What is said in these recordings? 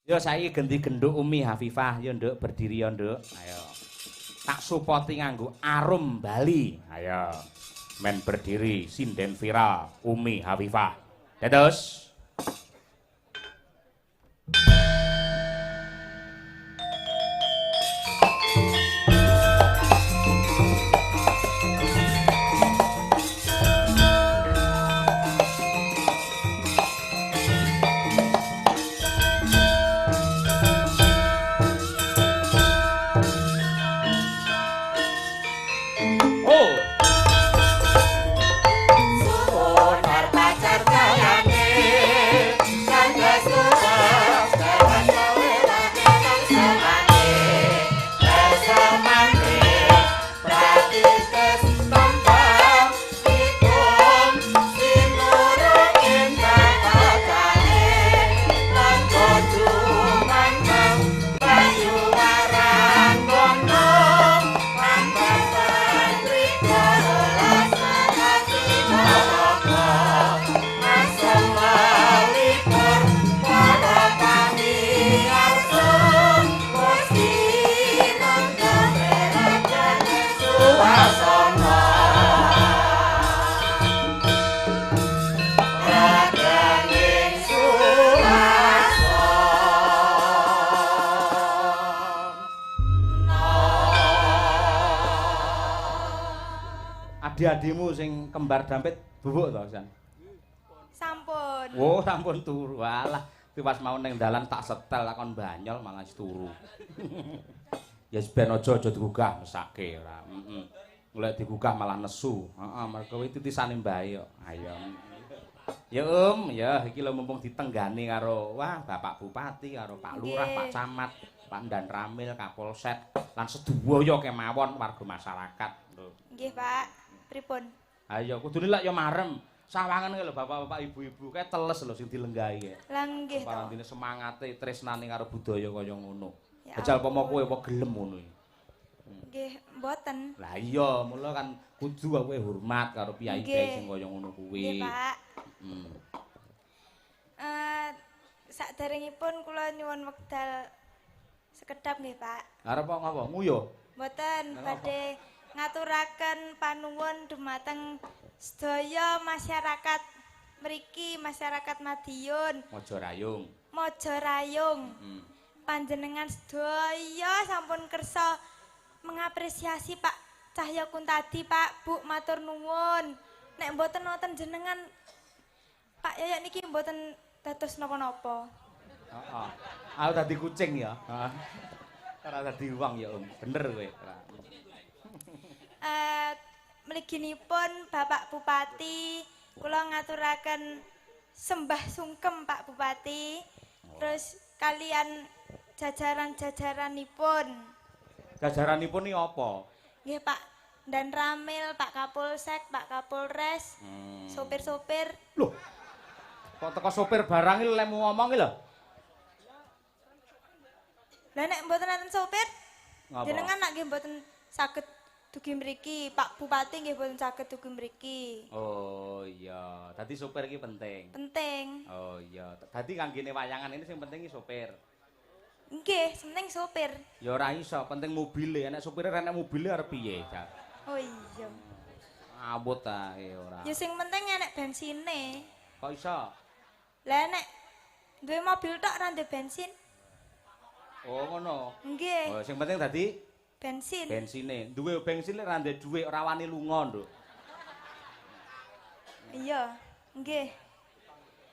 Yo saiki ganti genduk Umi Hafifah, yo Nduk berdiri yo Nduk. Ayo. Tak supporti nganggo Arum Bali. Ayo. Men berdiri sinden viral Umi Hafifah. Dados. Adik-adikmu sing kembar dampit bubuk to, San? Sampun. Oh, sampun turu. Walah, pas mau ning dalan tak setel takon banyol malah turu. Ya ben aja digugah mesake ora. Heeh. Golek digugah malah nesu. Heeh, mergo kuwi titisane Mbah kok. Ayo. Ya ya iki lho mumpung ditenggani karo wah Bapak Bupati karo Pak Lurah, Pak Camat, Pak Ndan Ramil, Kapolsek lan sedaya kemawon warga masyarakat lho. Nggih, Pak. Pripun? Ayo kudune lak ya marem. Sawangan lho bapak-bapak ibu-ibu kae teles lho sing dilenggahi kae. Lah nggih to. Parantine semangate tresnane karo budaya kaya ngono. Ya Jajal pomo kowe apa gelem ngono iki. Nggih, mboten. Lah iya, mula kan kudu kowe hormat karo piyai-piyai sing kaya ngono kuwi. Nggih, Pak. Hmm. Sakderengipun kula nyuwun wekdal sekedap nggih, Pak. Arep ngapa? Nguyu? Mboten badhe ngaturaken panuwun dumateng sedaya masyarakat mriki, masyarakat Madiun, Mojorayung. Mojorayung. Panjenengan sedaya sampun kersa mengapresiasi Pak Cahya Kuntadi, Pak, Bu, matur nuwun. Nek mboten wonten jenengan Pak Yayak niki mboten dados napa-napa. Heeh. Aku dadi kucing ya. Heeh. Ora dadi wong ya, Om. Bener kowe. Mliginipun Bapak Bupati, kula ngaturaken sembah sungkem Pak Bupati. Terus kalian jajaran-jajaranipun. Jajaranipun iki apa? Nggih, Pak Ndan Ramil, Pak Kapolsek, Pak Kapolres, sopir-sopir. Loh. Kok teko sopir barang iki lemu ngomong iki lho. Lah nek mboten enten sopir, Ngapa? jenengan nek nggih mboten saged dugi mriki, Pak Bupati nggih mboten saged dugi mriki. Oh iya, dadi sopir iki penting. Penting. Oh iya, dadi kanggene wayangan ini sing penting iki sopir. Nggih, penting sopir. Ya ora iso, penting mobile. Nek sopire renek mobile arep piye, Cak? Oh iya. Abot ta ora. Ya sing penting enek bensine. Kok iso? Lah nek duwe mobil tok ora ndek bensin. Oh ngono. Nggih. Oh sing penting dadi bensin. Bensine. Duwe bensin lek ra ndek dhuwit ora wani lunga, Nduk. Iya, nggih.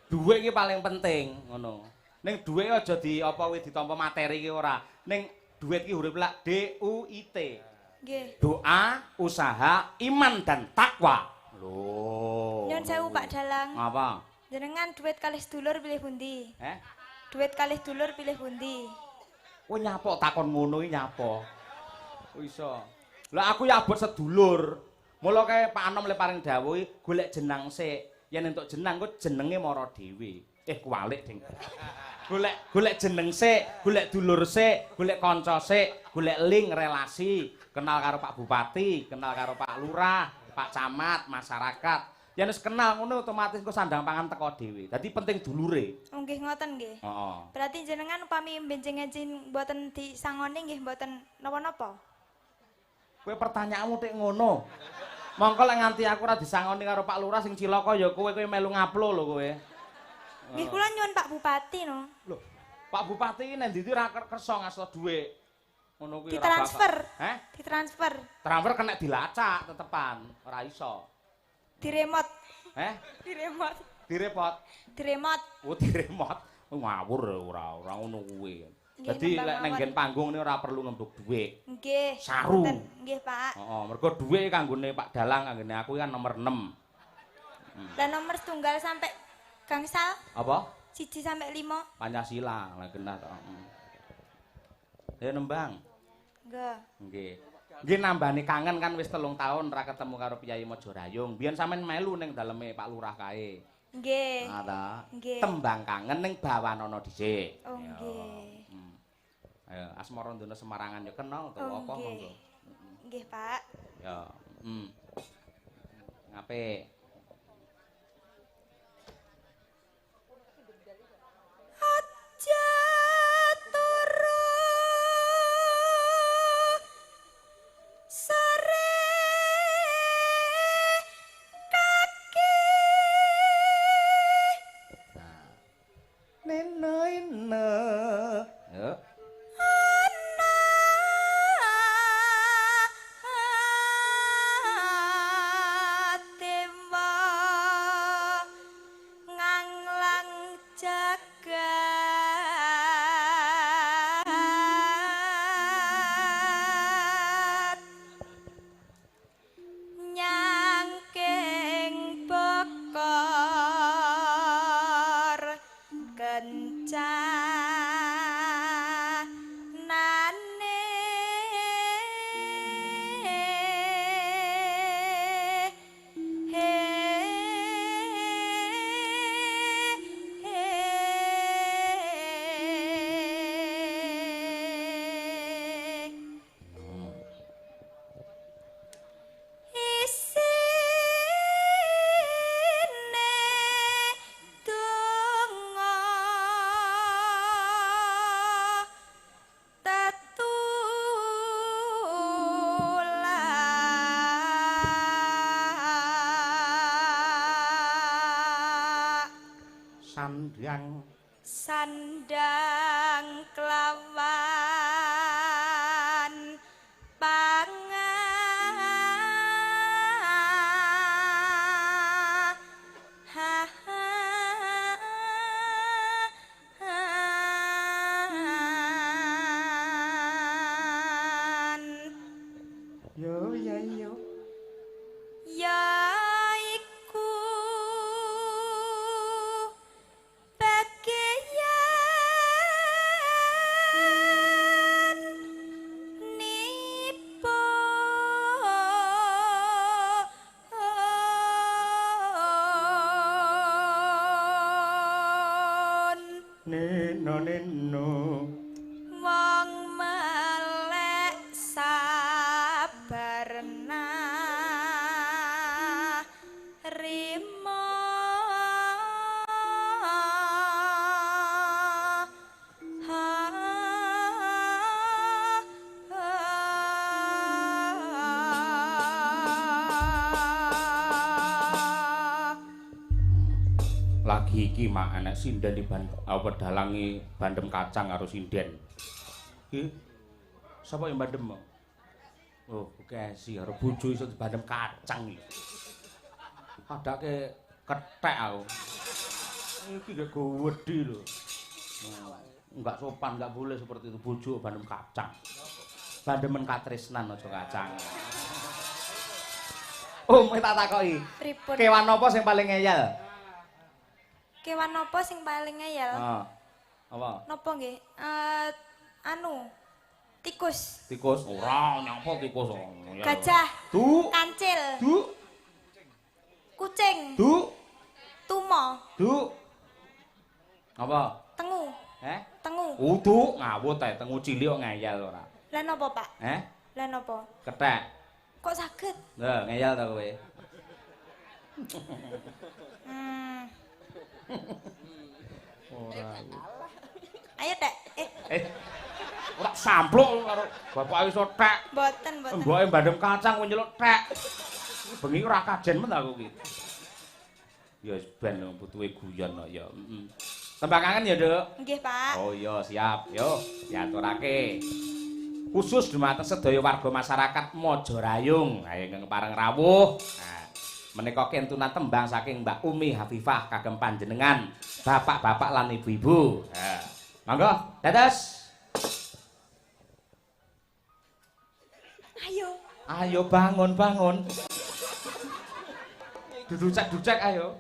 Dhuwit iki paling penting, ngono. Ning dhuwit aja di apa kuwi ditampa materi iki ora. Ning dhuwit iki huruf lak DUIT. Nggih. Doa, usaha, iman dan takwa. Loh. Nyun sewu Pak Dalang. Apa? Jenengan duit kalih sedulur pilih pundi? Duit kalih dulur pilih pundi? Oh nyapa takon ngono iki nyapa. Oh iso. Lah aku ya abot sedulur. Mula kae Pak Anom le paring dawuh golek jenang sik. Yen entuk jenang kok jenenge mara dhewe. Kualik ding. Golek jeneng sik, golek dulur sik, golek kanca sik, golek link relasi, kenal karo Pak Bupati, kenal karo Pak Lurah, Pak Camat, masyarakat. Yen wis kenal ngono otomatis engko sandang pangan teko dhewe. Dadi penting dulure. Oh, nggih ngoten nggih. Heeh. Berarti jenengan upami benjing-enjing mboten disangoni nggih mboten napa-napa. Kowe pertanyaanmu tek ngono. Mongko lek nganti aku ora disangoni karo Pak Lurah sing cilaka ya kowe melu ngaplo lho kowe. Nggih kula nyuwun Pak Bupati no. Lho, Pak Bupati iki nek ndi ora kersa ngasih dhuwit. Ngono kuwi ora Ditransfer. Heh? Ditransfer. Transfer kena dilacak tetepan, ora iso. Diremot. Heh? Diremot. Direpot. Diremot. Oh, diremot. Ngawur ora ngono kuwi. Nggih, Dadi nembang lek ning mawon. nggen panggung ini ora perlu ngembuk dhuwit. Nggih. Saru. Ngoten. Nggih, Pak. Heeh, mergo dhuwit kanggone Pak Dalang kanggone aku kan nomor 6. Lah nomor setunggal sampai gangsal Apa? 1 sampai 5. Pancasila lah genah to. Ya nembang. Nggih. Nggih. Nggih nambani kangen kan wis 3 tahun ora ketemu karo Piyai Mojorayung. Biyen sampean melu ning daleme Pak Lurah kae. Nggih. Nah ta. Nggih. Tembang kangen ning Bawanana dhisik. Oh, Ya. nggih. Ayo Asmara Ndana Semarangan ya kenal to Oh, apa nggih. monggo. Nggih, Pak. Ya. Ngape? Aja turu sore kaki Neno ino. Ya. Dewa nganglang jagat nyangking bokor kencanane isine donga tetulak Sandang sandang kelawan pangan yo ya yo. yaiku bagian nipun Neno. wong melek sabarna rimo Lagi iki mak enek sinden di apa dalangi bandem kacang karo sinden. Iki sapa yang bandem? Oh, kesi karo bojo iso bandem kacang iki. Padake kethek aku. Iki gak gowedi lho. Enggak sopan, enggak boleh seperti itu bojo bandem kacang. Bandemen katresnan aja kacang. Oh, tak takoki. pripun Kewan apa sing paling ngeyel? kewan napa sing paling ngeyel Apa? napa nggih anu tikus Tikus ora nyapa tikus. gajah Du, kancil du, kucing du, tumo du. Apa? tengu tengu Udu ngawut ae tengu cilik kok ngeyel ora. lah napa Pak lah napa Kethek. kok saged Lho, ngeyel ta kowe? Ora. Ayo, Dek. Ora sampluk karo bapak iso tek. Mboten. Mboke bandem kacang kowe nyeluk tek. Bengi ora kajen men aku iki. Ya wis ben putuhe guyon kok ya. Heeh. Tembang kangen ya, Nduk? Nggih, Pak. Oh iya, siap. Yo, diaturake. Khusus dumateng sedaya warga masyarakat Mojarayung. Ayo ingkang pareng rawuh. Nah, menika kentunan tembang saking Mbak Umi Hafifah kagem panjenengan, bapak-bapak lan ibu-ibu. Nah, monggo, dados. Ayo. Ayo bangun. Duduk-duduk ayo.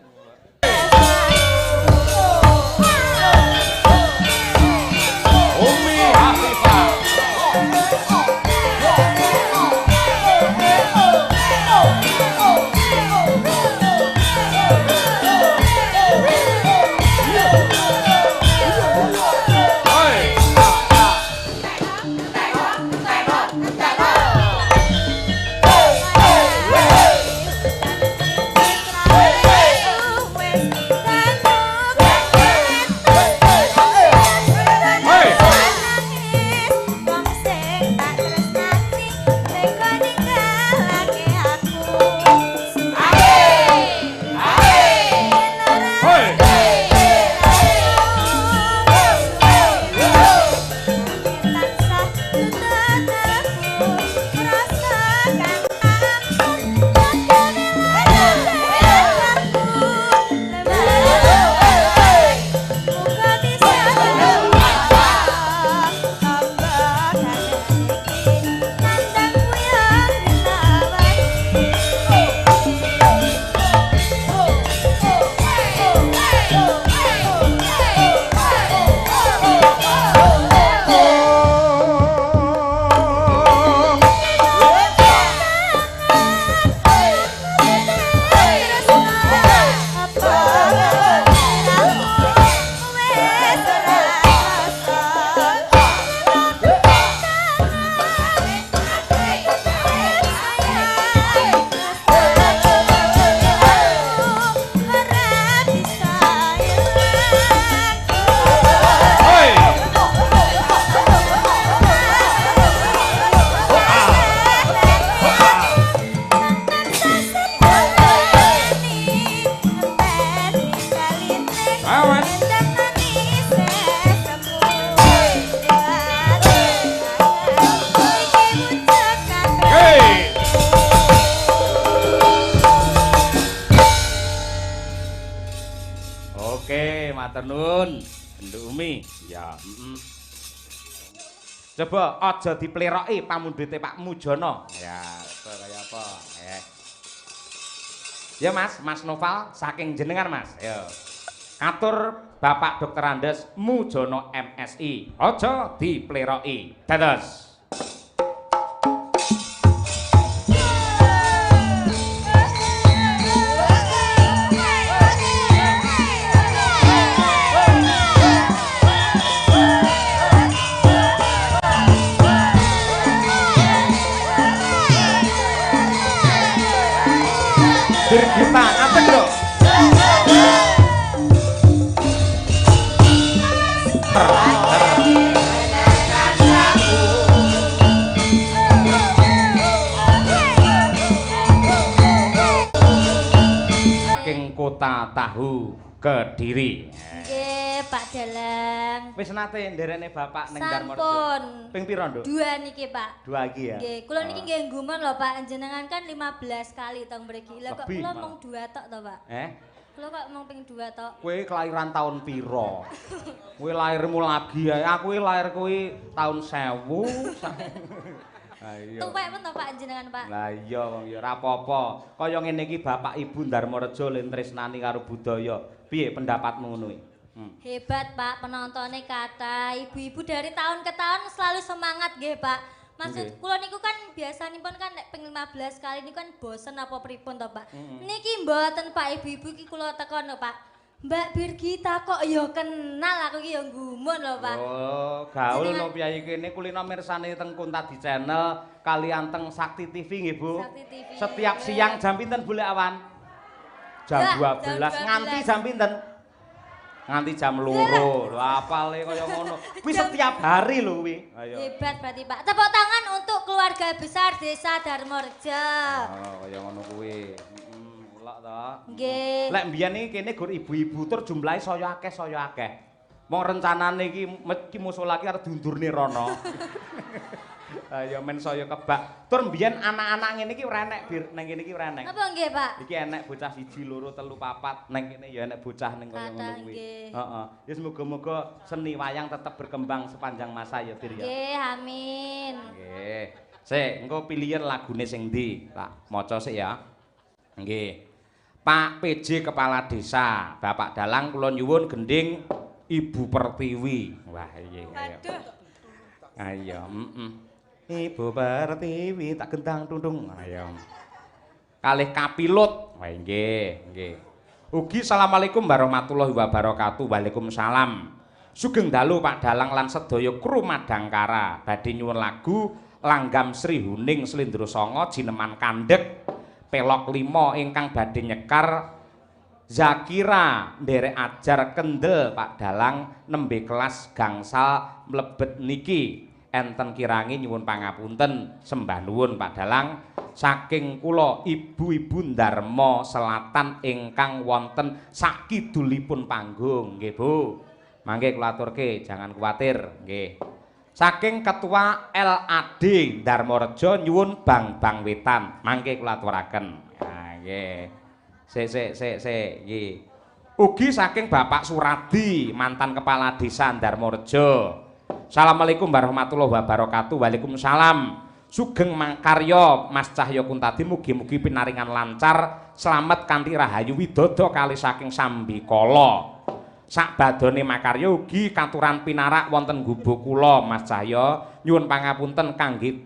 Umi Hafifah. Matur nuwun, Nduk Umi. Ya, Coba aja dipleroki pamundhute Pak Mujono. Ya, kaya apa? Ya Mas Noval saking jenengan Mas. Ya. Atur Bapak Dr. Andes Mujono MSI. Aja dipleroki. Dados. Dirgita, apa bro? Saking Kota Tahu Kediri. Nggih, Pak Dalang. Wis nate nderene Bapak ning Darmorejo. Sampun. Ping pira, Nduk? 2 niki, Pak. 2 iki ya. Nggih, kula niki nggih nggumun lho, Pak. Jenengan kan 15 kali teng mriki. Lah kok Lebih, kula Pak. mung 2 tok to, Pak? Kula kok mung ping 2 tok. Kowe kelahiran tahun pira? Kowe lahirmu lagi ya. Aku lahir kuwi tahun 1000. Ha iya. Tuwek men to, Pak jenengan, Pak? Lah iya wong ya ora apa-apa. Kaya ngene iki Bapak Ibu Darmorejo len tresnani karo budaya. Piye pendapatmu ngono iki? Hebat, Pak. Penontonnya kata ibu-ibu dari tahun ke tahun selalu semangat nggih, Pak. Maksud kula niku kan biasanipun kan nek ping 15 kali niku kan bosen apa pripun to, Pak. Niki mboten Pak, ibu-ibu iki kula tekon lho, Pak. Mbak Birgita kok ya kenal aku iki ya gumun lho, Pak. Oh, gaul no piyai kene kulino mirsani teng Kuntadi Channel kalian teng Sakti TV nggih, Bu. Sakti TV. Setiap siang jam pinten boleh awan? Jam Ya, 12 jam 12. nganti jam pinten? Nganti jam 2. Lho apale kaya ngono. Kuwi setiap hari lho kuwi. Ayo. Hebat berarti Pak. Tepuk tangan untuk keluarga besar Desa Darmorejo. Oh, kaya ngono kuwi. Elok to. Nggih. Lek mbiyen iki kene gur ibu-ibu tur jumlahe saya akeh. Wong rencanane iki musala iki arep diundurne rono. Ayo men saya kebak. Tur mbiyen anak-anak ngene iki ora enek nang kene iki ora enek. Apa nggih, Pak? Iki enek bocah 1, 2, 3, 4. Nang kene ya enek bocah ning kaya ngono kuwi. Heeh. Ya semoga-moga seni wayang tetap berkembang sepanjang masa ya, Tir ya. Nggih, amin. Nggih. Sik, engko pilihan lagune sing ndi? Tak maca sik ya. Nggih. Pak PJ Kepala Desa, Bapak Dalang kula nyuwun gending Ibu Pertiwi. Wah, iya. Waduh. Ayo, Ibu Pertiwi tak gendang tundung. Ayo. Kalih kapilut. Wah, nggih. Ugi assalamualaikum warahmatullahi wabarakatuh. Waalaikumsalam. Sugeng dalu Pak Dalang lan sedaya kru Madangkara. Badhe nyuwun lagu Langgam Sri Huning Slendra Sanga jineman kandhek pelok 5 ingkang badhe nyekar Zakira nderek ajar kendel Pak Dalang nembe kelas gangsal mlebet niki enten kirangi nyuwun pangapunten sembah nuwun Pak Dalang saking kula ibu-ibu Darma Selatan ingkang wonten sakidulipun panggung nggih Bu mangke kula aturke jangan kuwatir nggih saking ketua LAD Darmorejo nyuwun Bang Wetan mangke kula aturaken ha nggih sik nggih ugi saking Bapak Suradi mantan kepala desa Darmorejo Assalamualaikum warahmatullahi wabarakatuh. Waalaikumsalam. Sugeng mangkarya Mas Cahya Kuntadi mugi-mugi pinaringan lancar, slamet kanthi rahayu widodo kali saking Sambikala. Sakbadane makarya ugi katuran pinarak wonten gubuk kula Mas Cahya nyuwun pangapunten kangge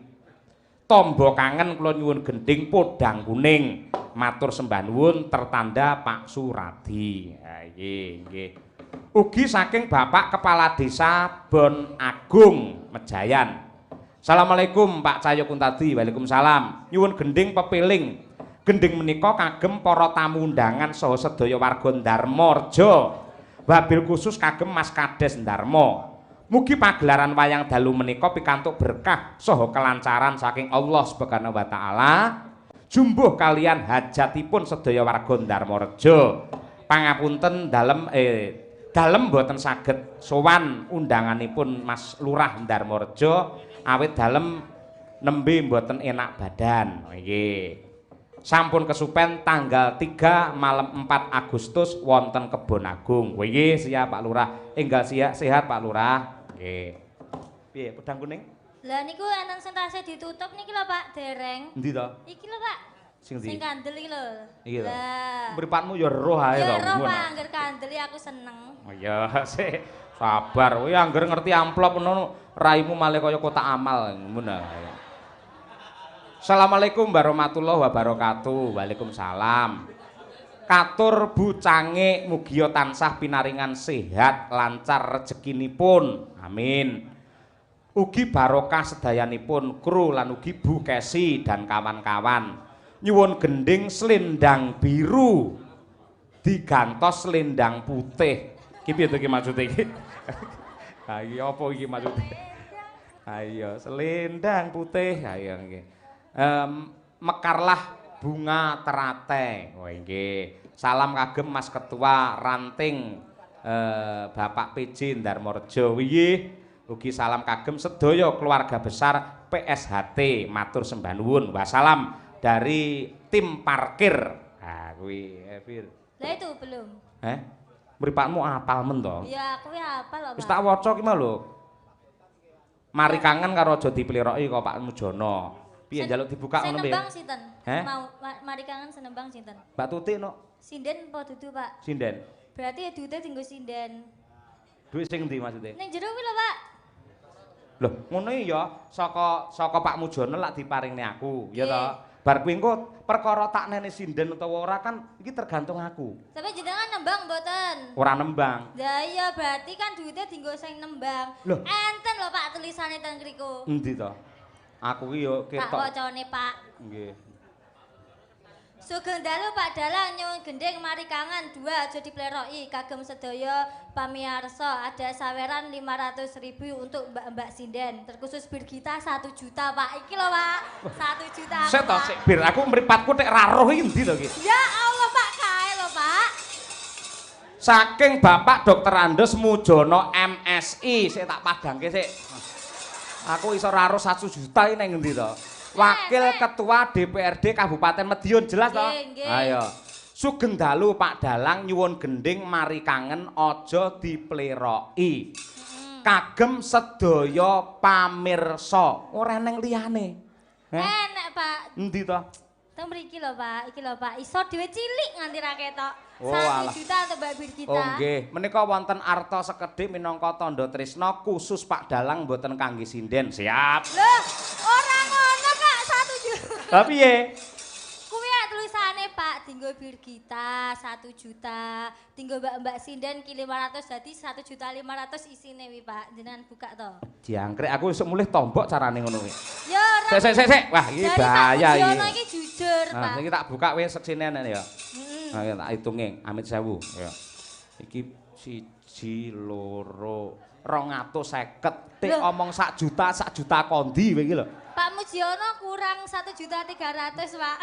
tombo kangen kula nyuwun gending podang kuning. Matur sembah nuwun tertanda Pak Suradi. Ha nggih. Ugi saking Bapak Kepala Desa Bon Agung Mejayan. Assalamualaikum Pak Cahya Kuntadi. Waalaikumsalam. Nyuwun gending pepiling. Gending menika kagem para tamu undangan saha sedaya warga Darmorejo. Wabil khusus kagem Mas Kades Darmo. Mugi pagelaran wayang dalu menika pikantuk berkah saha kelancaran saking Allah Subhanahu wa taala. Jumbuh kalian hajatipun sedaya warga Darmorejo. Pangapunten dalem boten saged sowan undanganipun Mas Lurah Darmorejo awit dalem nembe boten enak badan. Nggih. Sampun kesupen tanggal 3 malam 4 Agustus wonten Kebon Agung. Nggih siap Pak Lurah. Enggal sehat Pak Lurah. Nggih. Piye pedang kuning? Lah niku enten sing tasih ditutup niki lho Pak, dereng. Endi to? Iki lho Pak. Sing Sing kandel iki lho. Iki to. Lah. Mripatmu ya roh ae to. Ya roh Pak, angger kandel aku seneng. Oh iya, sik. Sabar. Kowe angger ngerti amplop ngono raimu malah kaya kotak amal ngono. Assalamualaikum warahmatullahi wabarakatuh. Waalaikumsalam. Katur Bu Cange mugi tansah pinaringan sehat lancar rezekinipun. Amin. Ugi barokah sedayanipun kru lan ugi Bu Kesi dan kawan-kawan. Nyuwun gending selendang biru digantos selendang putih. Ki piye to ki maksude iki? Ha iki apa iki maksude? Ayo selendang putih. Ayo nggih. Mekarlah bunga terate. Oh nggih. Salam kagem Mas Ketua Ranting Bapak PJ Darmorejo. Nggih. Ugi salam kagem sedaya keluarga besar PSHT. Matur sembah nuwun. Wassalam dari tim parkir. Ah kuwi Fir. Lah itu belum. Mripatmu apal men to? Ya aku ya hafal lho Pak. Wis tak waca ki mau lho. Mari kangen karo aja dipeliroki kok Pak Mujono. Piye njaluk dibuka ngono piye? Senembang sinten? Mau mari kangen senembang sinten? Mbak Tutik no. Sinden apa dudu Pak? Sinden. Berarti ya duite dienggo sinden. Duit sing endi maksude? Ning jero kuwi lho Pak. Loh, ngono ya saka Pak Mujono lak diparingne aku, ya toh. Bar kuwi engko perkara tak nene sinden utawa ora kan iki tergantung aku. Sampai jenengan nembang mboten? Ora nembang. Lah iya berarti kan duitnya dienggo sing nembang. Loh. Enten lho Pak tulisane teng mriku. Endi to? Aku ki yo Tak ketok. wacane Pak. Nggih. Sugeng dalu Pak Dalang nyuwun gending mari kangen 2 aja dipleroki kagem sedaya pamiarsa ada saweran 500.000 untuk Mbak-mbak sinden terkhusus bir kita 1 juta Pak iki lho Pak 1 juta Sik to sik bir aku mripatku tek raruh iki endi to iki ya Allah Pak kae lho Pak saking Bapak Dokter Andes Mujono MSI sik tak padangke sik aku iso raruh 1 juta iki nang endi to Wakil Ketua DPRD Kabupaten Madiun jelas toh? Ayo. Sugeng dalu Pak Dalang nyuwun gending mari kangen aja dipleroki. Kagem sedaya pamirsa, ora neng liyane. Enak Pak. Endi toh? Teng mriki lho Pak, iki lho Pak. Iso dhewe cilik nganti ra ketok. Oh, 1 juta untuk Mbak Bir kita. Oh nggih, menika wonten arta sekedhik minangka tandha tresna khusus Pak Dalang mboten kangge sinden. Siap. Loh, ora ngono Pak, 1 juta. Tapi piye? Kuwi tulisane Pak, dinggo bir kita 1 juta, dinggo Mbak sinden ki 500 dadi 1.500.000 isine wi Pak. Jenengan buka to. Diangkrek aku isuk mulih tombok carane ngono kuwi. Ya ora. Sik. Wah, iki bahaya iki. Dari iki jujur, Nah, Pak. iki tak buka wis seksine ya. Heeh. Nah, tak hitunge amit 1000 ya. Iki 1 2 250 tik omong 1 juta kondi kowe iki lho. Pak Mujiono kurang 1.300.000 Pak.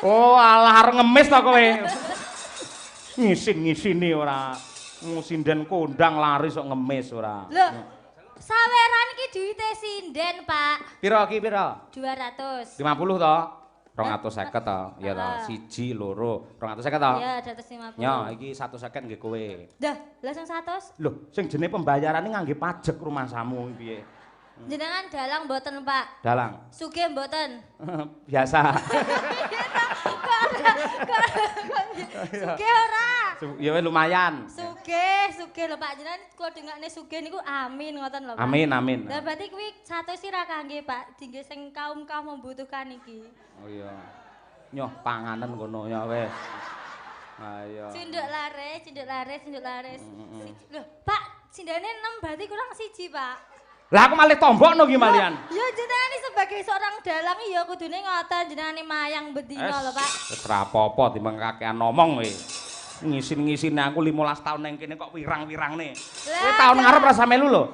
Oh, alah arep ngemis to kowe. Ngisin-ngisini ora sinden kondang lari sok ngemis ora. Lho, saweran ki duwite sinden, Pak. Pira ki pira? 200. 50 to? 250 to. Iya to. 1 2 250 to? Iya, 250. Ya, iki 150 nggih kowe. Dah, lah sing 100. Lho, sing jenenge pembayarane ngangge pajak rumah samu piye? Jenengan dalang mboten, Pak? Dalang. Sugih mboten? Biasa. Sugih ora? Ya lumayan. Sugih lho Pak. Jenengan kula dengakne sugih niku amin ngoten lho Pak. Amin. Lah berarti kuwi 100 ra kangge Pak, dinggo sing kaum-kaum membutuhkan iki. Oh iya. Nyoh panganan kono ya wis. Ayo. Cinduk laris. Loh, Pak, sindane 6 berarti kurang 1 Pak. Lah aku malih tombokno ki malian. Ya jenengan sebagai seorang dalang ya kudune ngoten jenengan mayang bedina lho Pak. Wis ora apa-apa timbang kakean ngomong kowe. Ngisin-ngisine aku 15 tahun nang kene kok wirang-wirangne. Kowe tahun ngarep rasa melu lho.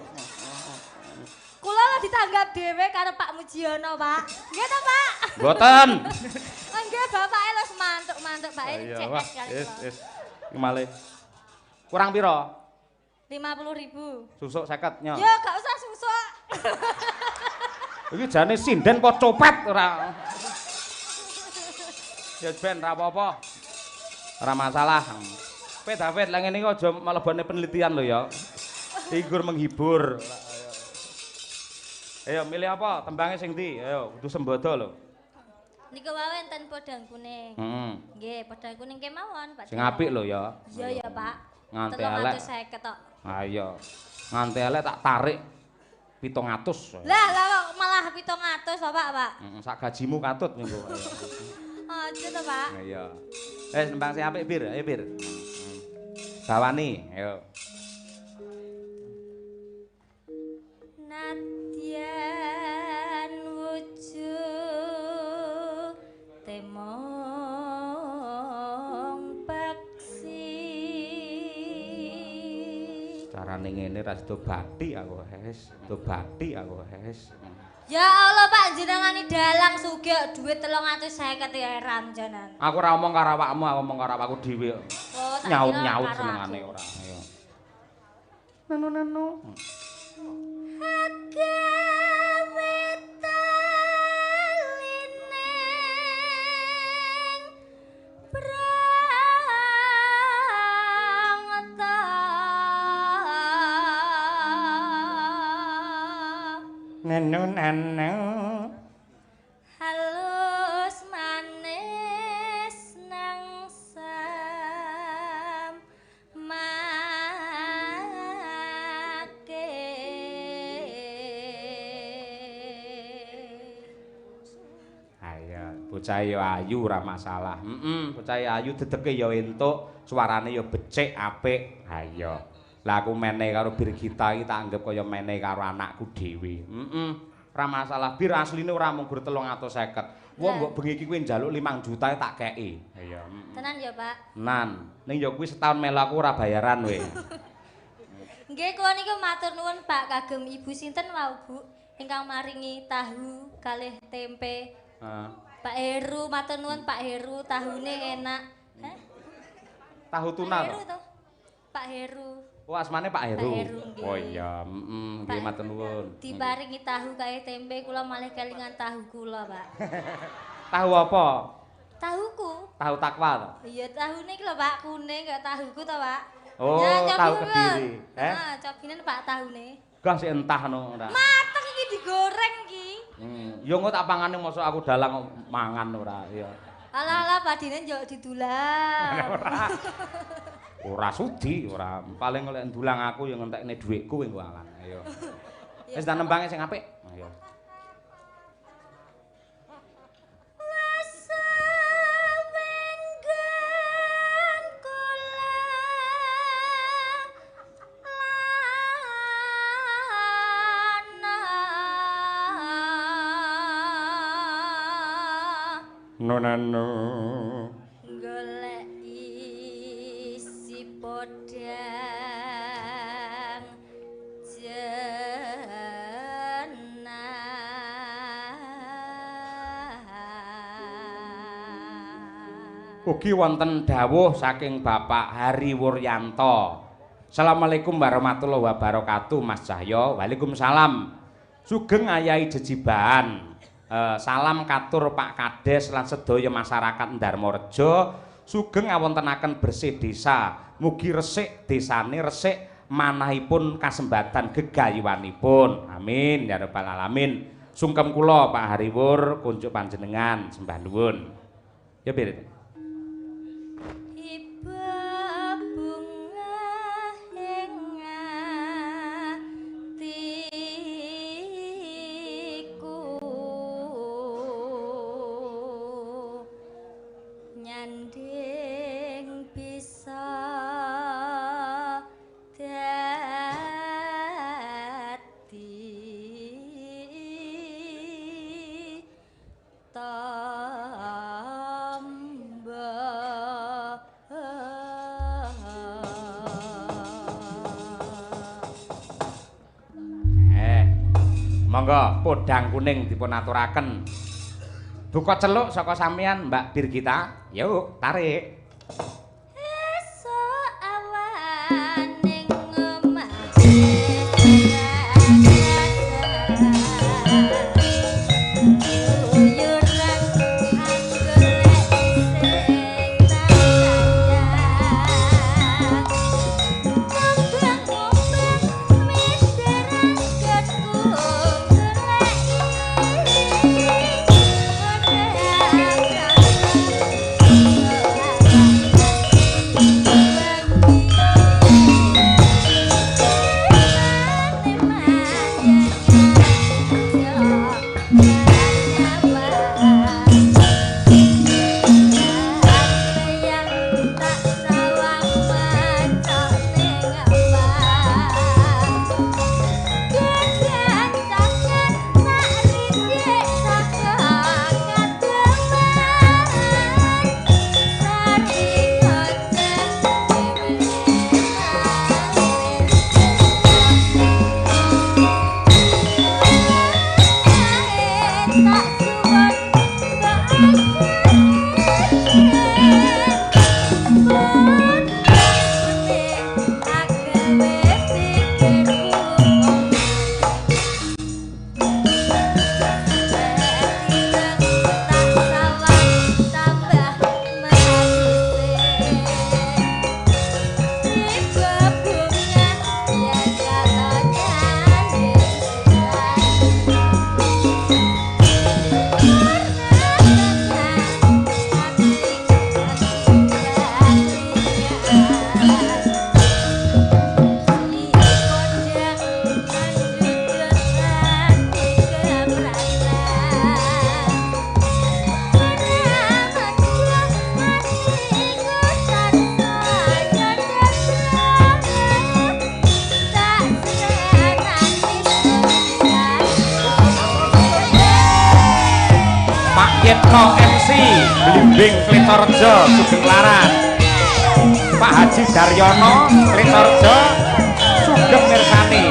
Kula lah ditanggap dhewe karo Pak Mujiono, Pak. Nggih to, Pak? Mboten. Nggih, bapake wis mantuk-mantuk Pak ini Iya, CS wah, kali. wis. Iki malih. Kurang pira? 50.000. Susuk 50 nyo. Ya gak usah susuk. Iki jane sinden kok copet ora. Ya ben ora apa-apa. Ora masalah. Kowe David lah ngene iki aja mlebone penelitian lho ya. Iki gur menghibur. Ayo milih apa? Tembange sing ndi? Ayo kudu sembodo lho. Niku wae enten podang kuning. Heeh. Nggih, podang kuning kemawon, Pak. Sing apik lho ya. Iya ya, Pak. Nganti elek. 350 tok. Ayo. Nganti elek tak tarik 700. Lah kok malah 700 to, Pak? Heeh, sak gajimu katut minggu. Aja to, Pak. Iya. Nembang sing apik Bir, ayo Bir. Bawani, ayo. Nadyan wujuh temong paksi. Carane ngene ra sido bathik aku hes. Do bathik aku hes. Ya Allah Pak, jenengane dalang sugih dhuwit 350 ya ranjanan. Aku ora omong karo awakmu, aku omong karo awakku dhewe. Oh, tak Nyaut-nyaut kira karo senengane aku. ora. Ayo. Nanu. Agawe talineng prangata Nanu. halus manis nang sam Bocah ya ayu ora masalah. Bocah ayu dedeke ya entuk, suarane ya becik apik. Ha iya. Lah aku meneh karo Birgita iki tak anggap kaya meneh karo anakku dhewe. Ora masalah bir asline ora mung gur 350. Wong mbok bengi iki kowe njaluk 5 juta tak kei. Iya. Tenan ya, Pak. Nan, ning ya kuwi setahun melu aku ora bayaran we. Nggih, kula niku matur nuwun Pak kagem Ibu sinten wau, Bu, ingkang maringi tahu kalih tempe. Pak Heru, matur nuwun Pak Heru, tahune enak. Hah? Tahu tuna Pak Heru to? Pak Heru. Oh, asmane Pak Heru. Pak Heru, nggih. Oh iya, nggih matur nuwun. Diparingi tahu kae tempe, kula malih kelingan tahu kula, Pak. Tahu apa? Tahuku. Tahu takwa to? Iya, tahune iki lho, Pak, kuning kaya tahuku to, Pak. Oh, Ya, tahu cobinen, Kediri. Cobinan Pak tahune. Gah sik entah no ora. Mateng iki digoreng iki. Yo engko tak pangane mosok aku dalang kok mangan ora ya. Alah-alah padine njuk didulang. Ora sudi, ora. Paling oleh ndulang aku yang ngentekne dhuwitku engko alan. Ayo. Wis tak nembange sing apik. Ayo. Nonano golek isi podang jenah. Ugi wonten dawuh saking Bapak Hari Wuryanto. Assalamualaikum warahmatullahi wabarakatuh Mas Cahyo. Waalaikumsalam. Sugeng ayahi jejiban. Salam katur Pak Kades lan sedaya masyarakat Ndarmareja. Sugeng awontenaken bersih desa. Mugi resik desane resik manahipun kasembatan gegayuwanipun. Amin ya rabbal alamin. Sungkem kula Pak Hariwur kunjuk panjenengan sembah nuwun. Ya piye? Nyanding bisa dadi tambah monggo podang kuning dipun aturaken. Buka celuk saka sampean Mbak Birgita. Yuk, tarik. esok awan ning Yitno MC Blimbing Klitorejo Sugeng Laran Pak Haji Daryono Klitorejo Sugeng Mirsani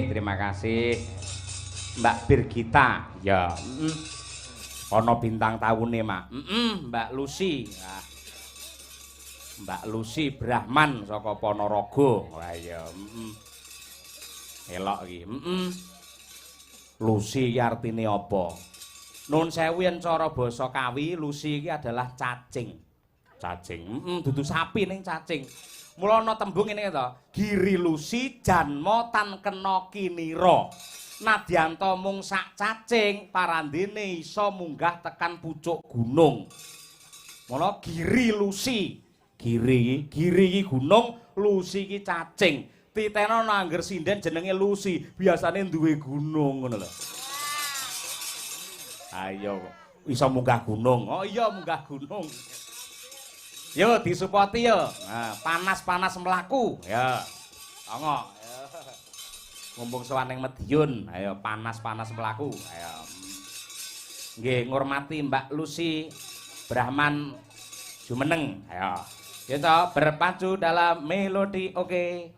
Terima kasih Mbak Birgita ya ono bintang tahunnya Mak Mbak Lucy nah. Mbak Lucy Brahman saka Ponorogo wah ya elok iki Lucy iki artine apa Nun sewu yen cara basa Kawi Lucy iki adalah cacing dudu sapi ning cacing mula ana tembung ngene to giri lusi janma tan kena kinira nadyanto mung sak cacing parandene iso munggah tekan pucuk gunung mula giri lusi giri iki gunung lusi iki cacing titeno nangger sinden jenenge lusi biasane duwe gunung ngono lho ayo iso munggah gunung oh iya munggah gunung yo disupoti yo. Nah, panas-panas mlaku. Ya. Songo. Mumpung sowan ning Madiun, ayo panas-panas mlaku. Ayo. Nggih ngurmati Mbak Lucy Brahman Jumeneng. Ayo. Kita berpacu dalam melodi oke.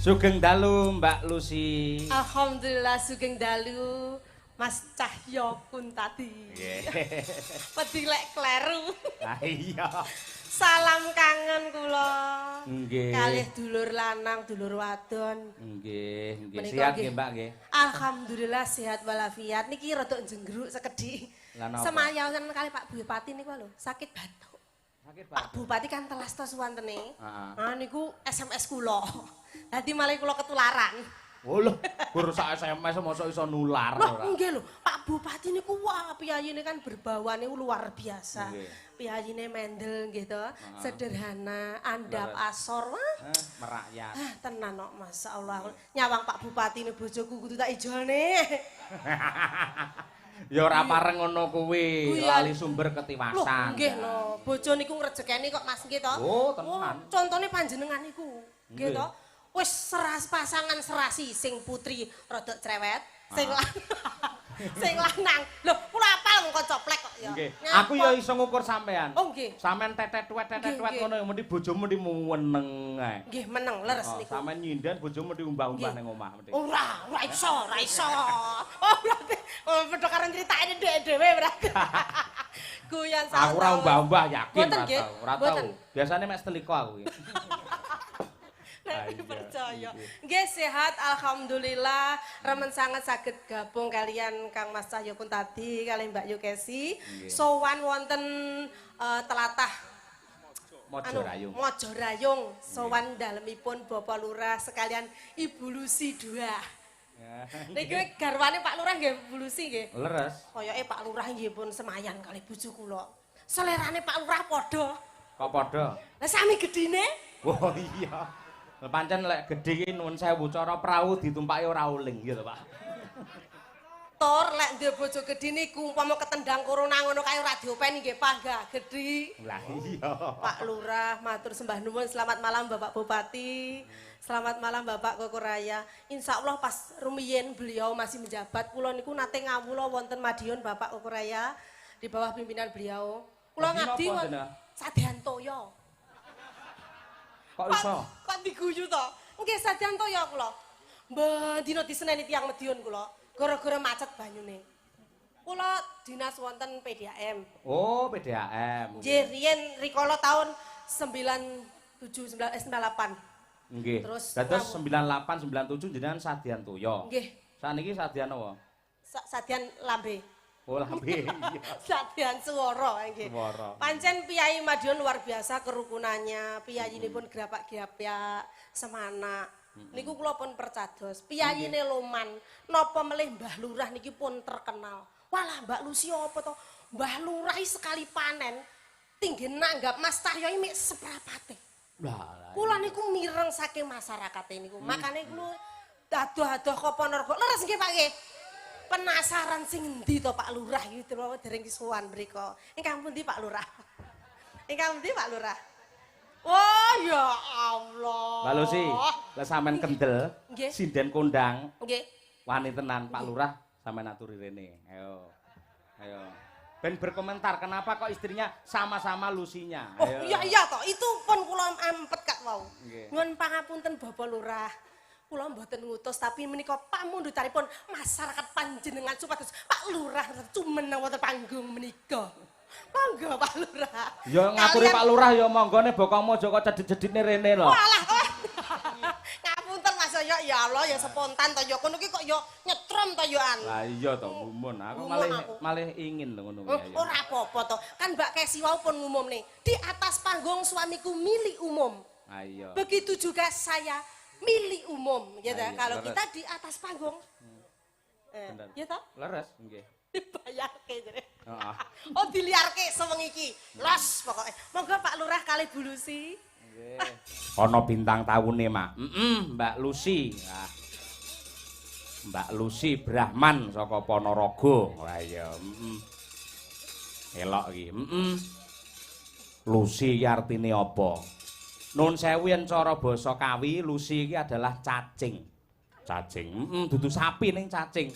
Sugeng dalu Mbak Lucy. Alhamdulillah sugeng dalu Mas Cahyo Kuntadi. Nggih. Wedi lek kleru. Ah iya. Salam kangen kula. Nggih. Kalih dulur lanang, dulur wadon. Nggih, nggih. Menika Sehat nggih. nggih, Mbak nggih. Alhamdulillah sehat walafiat. Niki rada jenggeruk sekedhik. Lah napa? Semayanan kali Pak Bupati niku lho, sakit batuk. Sakit, Pak Bupati kan telas to suwantene. Heeh. Ah niku SMS kula. Dadi malah kula ketularan. Oh lho, gur sak SMS mosok iso nular Loh, ora. nggih lho, Pak Bupati niku wah piyayine kan berbawane luar biasa. Nggih. Piyayine mendel nggih to, sederhana, andap Leres. asor. Wah, Merakyat. tenan kok masyaallah. Nyawang Pak Bupati ne bojoku kudu tak ijolne. Ya ora pareng ngono kuwi, Guyon. lali sumber Loh, ketiwasan. nggih lho, bojo niku ngrejekeni kok Mas nggih to. Oh, tenan. Contone panjenengan niku. Nggih Nggih. to. Wis seras pasangan serasi sing putri rada cerewet, sing sing lanang. Lho, kula apal mung coplek kok ya. Nggih. Nyapa? Aku ya iso ngukur sampean. Oh nggih. Sampean tetet-tuet Nggih. ngono ya mesti bojomu mesti meneng ae. Nggih meneng leres Oh, niku. sampean nyindan bojomu mesti umbah-umbah Nggih. ning omah mesti. Ora iso, ora iso. Oh berarti padha karo critane dhek dhewe berarti. Guyon Aku ora umbah-umbah yakin Boten, ora nggih. tau. Ora Boten. tau. Biasane mek setelika aku iki. Nek Iya, percaya. nggih. Nggih sehat alhamdulillah. Remen sangat saged gabung kalian Kang Mas Cahyo Kuntadi kali Mbak Yukesi. Nggih. Sowan wonten telatah Mojo rayung. Mojo Rayung. Sowan dalemipun Bapak Lurah sekalian Ibu Lucy 2. Ya. Niki garwane Pak Lurah nggih Bu Lucy nggih. Leres. Koyoke Pak Lurah nggih pun semayan kali bojo kula. Selerane Pak Lurah padha. Kok padha? Lah sami gedine. Oh iya. Pancen lek gedhe iki nuwun sewu cara prau ditumpaki ora uling gitu, Pak. Tur lek duwe bojo gedhe niku umpama ketendang corona ngono kae ora diopeni nggih panggah gedhi. Lah iya. Pak Lurah matur sembah nuwun selamat malam Bapak Bupati. Selamat malam Bapak Koko Raya. Insya Allah pas rumiyin beliau masih menjabat kula niku nate ngawula wonten Madiun Bapak Koko Raya di bawah pimpinan beliau. Kula Madiun ngabdi apa, Dena? Sadyan Toyo. Kok iso? Kok diguyu to? Nggih Sadyan Toyo kula. Mbah dina diseneni tiyang Madiun kula gara-gara macet banyune. Kula dinas wonten PDAM. Oh, PDAM. Nggih, riyen rikala tahun 97 98. Nggih. Terus Dados 98 97 jenengan Sadyan Toyo. Nggih, Saniki Sadyan apa? Sadyan Lambe. Oh, lambe. Iya. Sadyan Suwara nggih. Suwara. Pancen Piyai Madiun luar biasa kerukunannya, piyayinipun grapak-grapak semana. Niku kula pun percados. Piyayine Loman, napa melih Mbah Lurah niki pun terkenal. Walah Mbak Lucy apa to? Mbah Lurah sekali panen tinggi nanggap Mas Cahyo iki mek seprapate. Lah, Kula niku mireng saking masyarakat niku. Makane kula adoh-adoh ke Ponorogo. Leres nggih Pak nggih. Penasaran sing endi to Pak Lurah iki dereng sowan mriko. Ingkang pundi Pak Lurah? Ingkang pundi Pak Lurah? Oh ya Allah. Mbak Lucy, lek sampean kendel, Nggih. sinden kondang, Nggih. wani tenan Pak Lurah sampean aturi rene. Ayo. Ayo. Ben berkomentar kenapa kok istrinya sama-sama Lusinya. Oh iya toh, itu pun kula empet kak wau. Nggih. Nyuwun pangapunten Bapak Lurah. Kula mboten ngutus tapi menika pamundhutaripun masyarakat panjenengan supados Pak Lurah cumeneng wonten panggung menika. Monggo Pak Lurah. Ya ngapuri Pak Lurah ya monggone bokongmu aja kok cedhit-cedhitne rene lho. Walah. Ngapunten Mas ya Allah ya spontan to ya kono ki kok ya nyetrum to ya an. Lah iya to mumun. Aku Mumun aku. malih ingin lho ngono kuwi. Ora apa-apa to. Kan Mbak Kesi wau pun ngumumne di atas panggung suamiku milik umum. Ayo. Begitu juga saya milik umum, ya Nah, toh. iya, Kalau leres. kita di atas panggung, Bener. ya toh, Leres nggih. dibayarke jadi. Heeh. Oh diliarke sewengi iki, los pokoknya. Monggo Pak Lurah kali Bu Lucy. Nggih. Ana bintang taune, Mak. Mbak Lucy. Nah. Mbak Lucy Brahman saka Ponorogo. Wah iya, Elok iki. Lucy iki artine apa? Nun sewu yen cara basa Kawi, Lucy iki adalah cacing. Cacing. Dudu sapi ning cacing.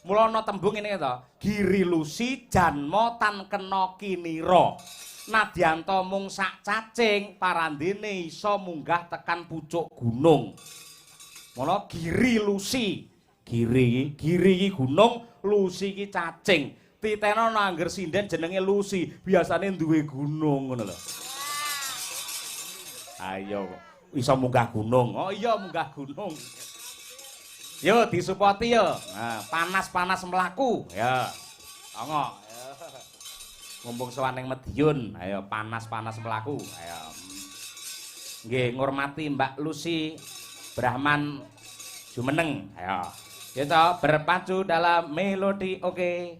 Mula ana tembung ngene to. Giri Lucy janma tan kena kinira. Nadyanto mung sak cacing, parandene iso munggah tekan pucuk gunung. Mula Giri Lucy. Giri iki gunung, Lusi iki cacing. Titeno nangger sinden jenenge Lusi, biasane duwe gunung ngono lho. Ayo, iso munggah gunung. Oh iya munggah gunung. Yo disupoti yo. Nah, panas-panas mlaku. Ya. Ongo. Mumpung sowaning Madiun, ayo panas-panas mlaku. Ayo. Nggih ngurmati Mbak Lucy Brahman Jumeneng. Ayo. Kita berpacu dalam melodi oke.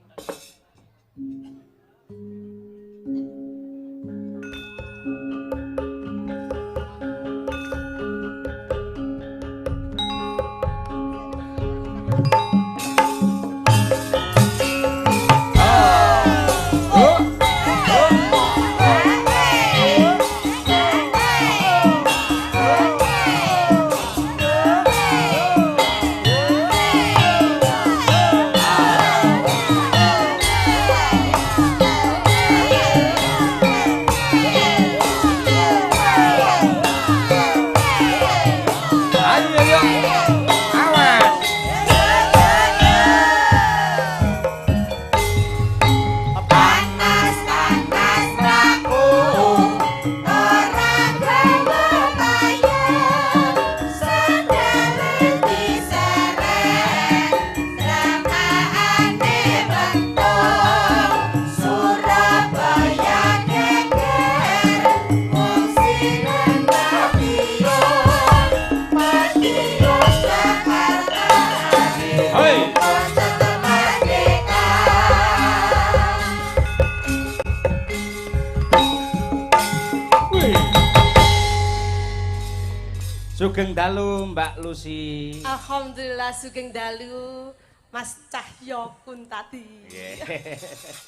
Sugeng dalu Mbak Lucy. Alhamdulillah sugeng dalu Mas Cahyo Kuntadi.